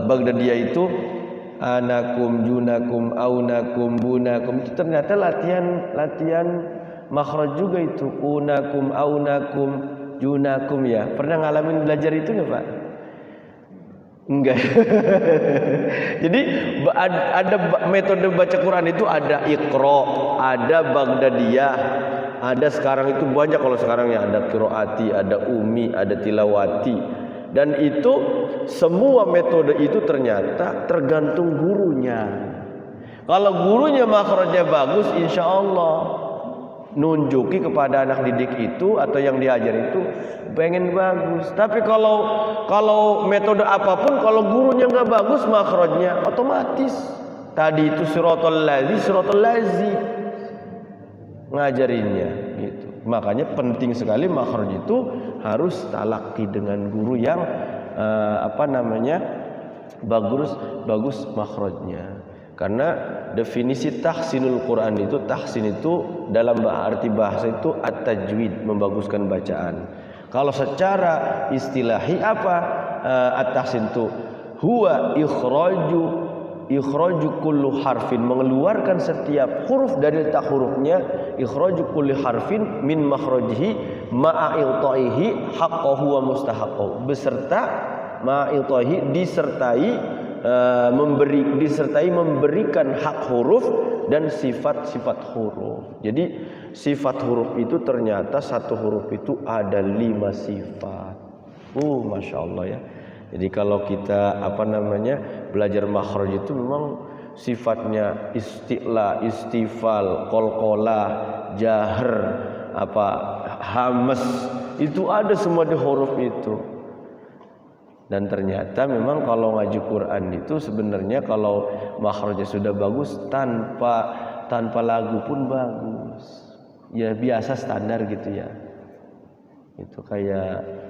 Baghdadiyah itu anakum junakum aunakum bunakum, itu ternyata latihan makhraj juga itu. Unakum aunakum junakum ya. Pernah ngalamin belajar itu enggak, Pak? Enggak. Jadi ada metode baca Quran itu ada Iqra, ada Baghdadiyah, ada sekarang itu banyak. Kalau sekarang ya ada Qiraati, ada Umi, ada Tilawati. Dan itu semua metode itu ternyata tergantung gurunya. Kalau gurunya makhrajnya bagus, insya Allah nunjuki kepada anak didik itu atau yang diajar itu pengen bagus. Tapi kalau metode apapun, kalau gurunya nggak bagus makhrajnya, otomatis tadi itu siratal lazi ngajarinnya gitu. Makanya penting sekali makhraj itu harus talaqi dengan guru yang bagus makhrajnya. Karena definisi tahsinul Quran itu, tahsin itu dalam arti bahasa itu at-tajwid, membaguskan bacaan. Kalau secara istilahi apa at-tahsin itu? Huwa ikhraju kullu harfin, mengeluarkan setiap huruf dari letak hurufnya, ikhraju kulli harfin min makhrajihi ma'a ilta'ihi haqqahu wa mustahaqqahu, beserta ma'a ilta'ihi disertai memberikan hak huruf dan sifat-sifat huruf. Jadi sifat huruf itu ternyata satu huruf itu ada 5 sifat. Masya Allah ya. Jadi kalau kita belajar makhraj itu memang sifatnya isti'la, istifal, qalqalah, jahr, hamas, itu ada semua di huruf itu. Dan ternyata memang kalau ngaji Quran itu sebenarnya kalau makhrajnya sudah bagus, tanpa lagu pun bagus. Ya biasa standar gitu ya. Itu kayak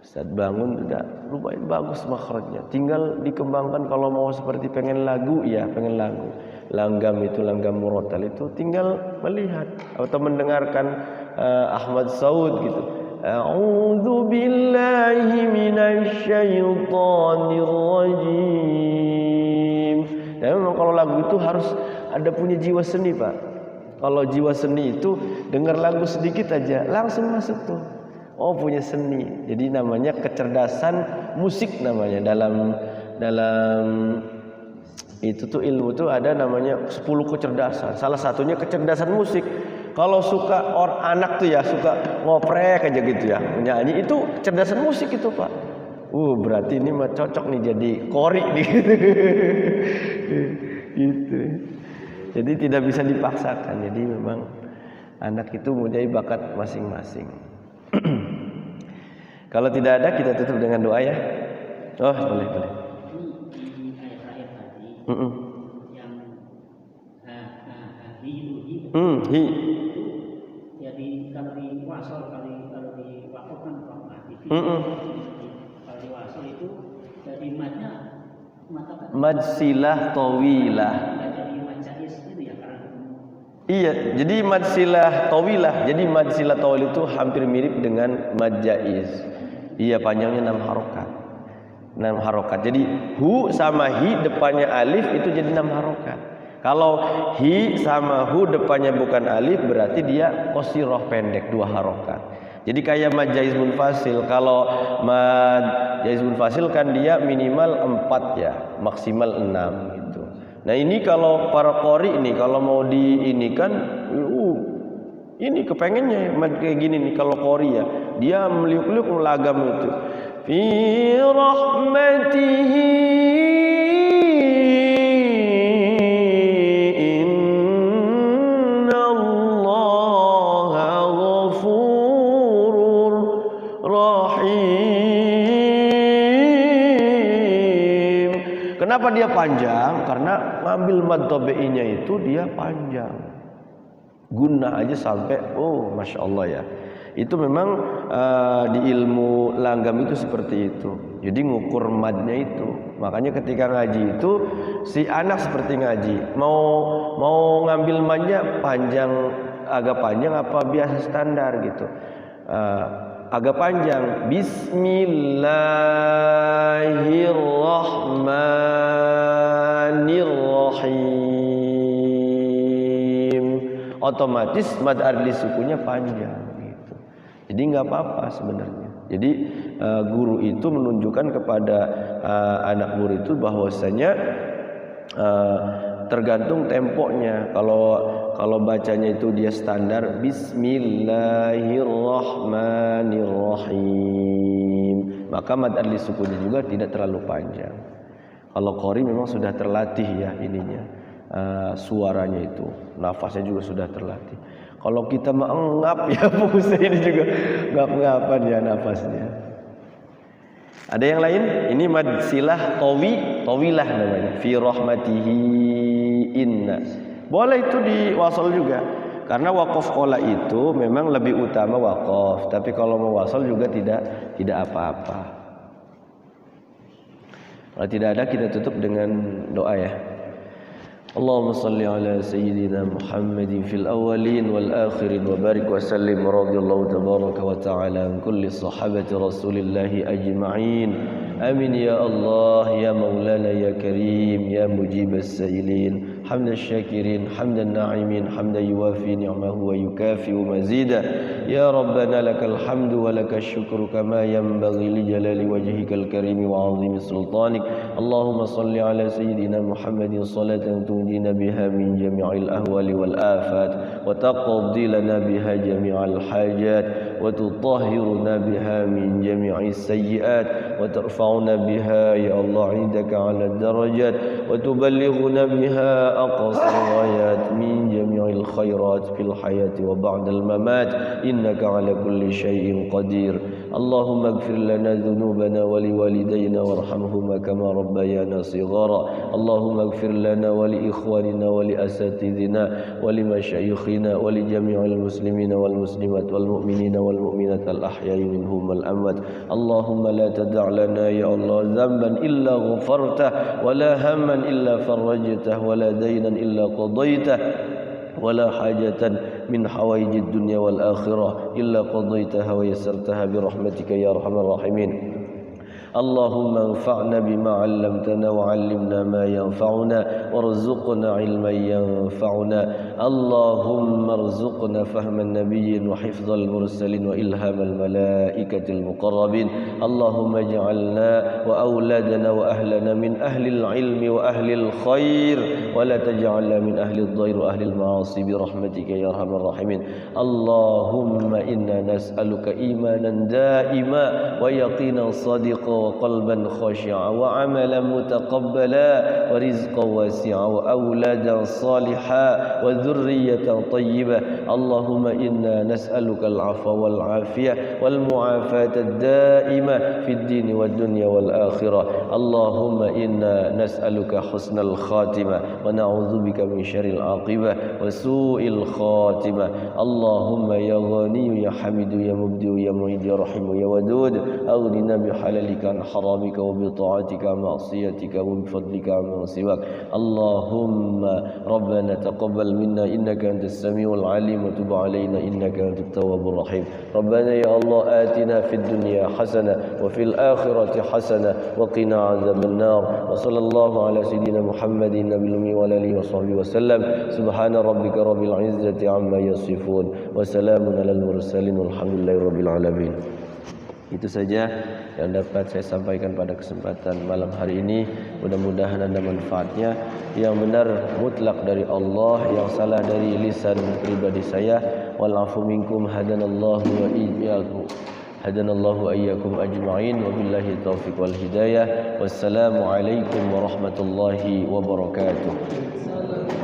Ustaz bangun udah lumayan bagus makhrajnya. Tinggal dikembangkan kalau mau seperti pengen lagu ya, pengen lagu. Langgam itu langgam murattal itu tinggal melihat atau mendengarkan Ahmad Saud gitu. A'udzu billahi minasy syaithanir rajim. Dan memang kalau lagu itu harus ada punya jiwa seni, Pak. Kalau jiwa seni itu dengar lagu sedikit aja langsung masuk tuh. Oh, punya seni. Jadi namanya kecerdasan musik namanya. Dalam itu tuh ilmu tuh ada namanya 10 kecerdasan. Salah satunya kecerdasan musik. Kalau suka anak tuh ya suka ngoprek aja gitu ya, nyanyi, itu kecerdasan musik itu, Pak. Berarti ini mah cocok nih jadi kori nih. Gitu. Jadi tidak bisa dipaksakan. Jadi memang anak itu mempunyai bakat masing-masing. Kalau tidak ada kita tutup dengan doa ya. Oh, boleh. Di ayat-ayat tadi yang hi. Jadi kalau di wasol, kalau di wakaf kan kalau di wasol itu jadi madnya mad silah tawilah. Jadi mad jais itu ya kan. Iya, jadi mad silah tawilah. Jadi mad silah tawil itu hampir mirip dengan mad jais. Iya, panjangnya 6 harokat. 6 harokat. Jadi hu sama hi depannya alif itu jadi 6 harokat. Kalau hi sama hu depannya bukan alif berarti dia qasirah pendek 2 harokat. Jadi kayak mad jaiz munfasil. Kalau mad jaiz munfasil kan dia minimal 4 ya, maksimal 6 gitu. Nah ini kalau para qori ini kalau mau di ini kan ini kepengennya mad kayak gini nih kalau qori ya. Dia meliuk-liuk melagam itu. Fi rahmatihi innallaha ghafurur rahim. Kenapa dia panjang? Karena ngambil mad tabi'inya itu dia panjang. Guna aja sampai Masya Allah ya. Itu memang di ilmu langgam itu seperti itu. Jadi ngukur madnya itu. Makanya ketika ngaji itu si anak seperti ngaji. Mau ngambil madnya panjang, agak panjang apa biasa standar gitu. Agak panjang. Bismillahirrahmanirrahim. Otomatis mad arli sukunya panjang gitu. Jadi nggak apa-apa sebenarnya. Jadi guru itu menunjukkan kepada anak murid itu bahwasanya tergantung temponya. Kalau bacanya itu dia standar Bismillahirrahmanirrahim, maka mad arli sukunya juga tidak terlalu panjang. Kalau qori memang sudah terlatih ya ininya. Suaranya itu, nafasnya juga sudah terlatih. Kalau kita menggap ya pusing ini juga ngap-ngapan ya nafasnya. Ada yang lain? Ini mad silah tawilah namanya. Fi rahmatihi inna. Boleh itu di wasal juga. Karena waqaf qola itu memang lebih utama waqaf, tapi kalau mau wasal juga tidak apa-apa. Kalau tidak ada kita tutup dengan doa ya. اللهم صل على سيدنا محمد في الأولين والآخرين وبارك وسلم رضي الله تبارك وتعالى عن كل صحابة رسول الله أجمعين آمين يا الله يا مولانا يا كريم يا مجيب السائلين حمد الشاكرين حمد الناعمين حمدا يوافي نعمه ويكافئ مزيدا يا ربنا لك الحمد ولك الشكر كما ينبغي لجلال وجهك الكريم وعظيم سلطانك اللهم صل على سيدنا محمد صلاة تنجينا بها من جميع الأهوال والآفات وتقضي لنا بها جميع الحاجات وتطهرنا بها من جميع السيئات وترفعنا بها يا الله عندك على الدرجات وتبلغنا بها أقصى الغايات من جميع الخيرات في الحياة وبعد الممات إنك على كل شيء قدير اللهم اغفر لنا ذنوبنا ولوالدينا وارحمهما كما ربيانا صغارا اللهم اغفر لنا ولإخواننا ولأساتذتنا ولمشايخنا ولجميع المسلمين والمسلمات والمؤمنين والمؤمنات الأحياء منهم والأموات اللهم لا تدع لنا يا الله ذنبا إلا غفرته ولا هما إلا فرجته ولا دينا إلا قضيته ولا حاجة من حوائج الدنيا والآخرة إلا قضيتها ويسرتها برحمتك يا أرحم الراحمين اللهم انفعنا بما علمتنا وعلمنا ما ينفعنا وارزقنا علما ينفعنا اللهم ارزقنا فهم النبي وحفظ المرسلين وإلهام الملائكة المقربين اللهم اجعلنا وأولادنا وأهلنا من أهل العلم وأهل الخير ولا تجعلنا من أهل الضير وأهل المعاصي برحمتك يا أرحم الراحمين اللهم إنا نسألك إيمانا دائما ويقينا صادقا وقلبا خاشعا وعملا متقبلا ورزقا واسعا وأولادا صالحا وذرية طيبة اللهم إنا نسألك العفو والعافية والمعافاة الدائمة في الدين والدنيا والآخرة اللهم إنا نسألك حسن الخاتمة ونعوذ بك من شر العاقبة وسوء الخاتمة اللهم يا غني يا حميد يا مبدئ يا معيد يا رحيم يا ودود أغننا بحلالك عن حرامك وبطاعتك عن معصيتك وبفضلك عن سواك. اللهم ربنا تقبل منا إنك أنت السميع العليم وتب علينا إنك أنت التواب الرحيم. ربنا يا الله آتنا في الدنيا حسنة وفي الآخرة حسنة وقنا عذاب النار. وصلى الله على سيدنا محمد النبي الأمي وعلى آله وصحبه وسلم. سبحان ربك رب العزة عما يصفون وسلام على المرسلين والحمد لله رب العالمين. Itu saja yang dapat saya sampaikan pada kesempatan malam hari ini. Mudah-mudahan ada manfaatnya. Yang benar mutlak dari Allah, yang salah dari lisan pribadi saya. Wal afu minkum hadanallahu wa iyyakum. Hadanallahu ayyakum ajma'in wa billahi taufiq wal hidayah. Wassalamu alaikum warahmatullahi wabarakatuh.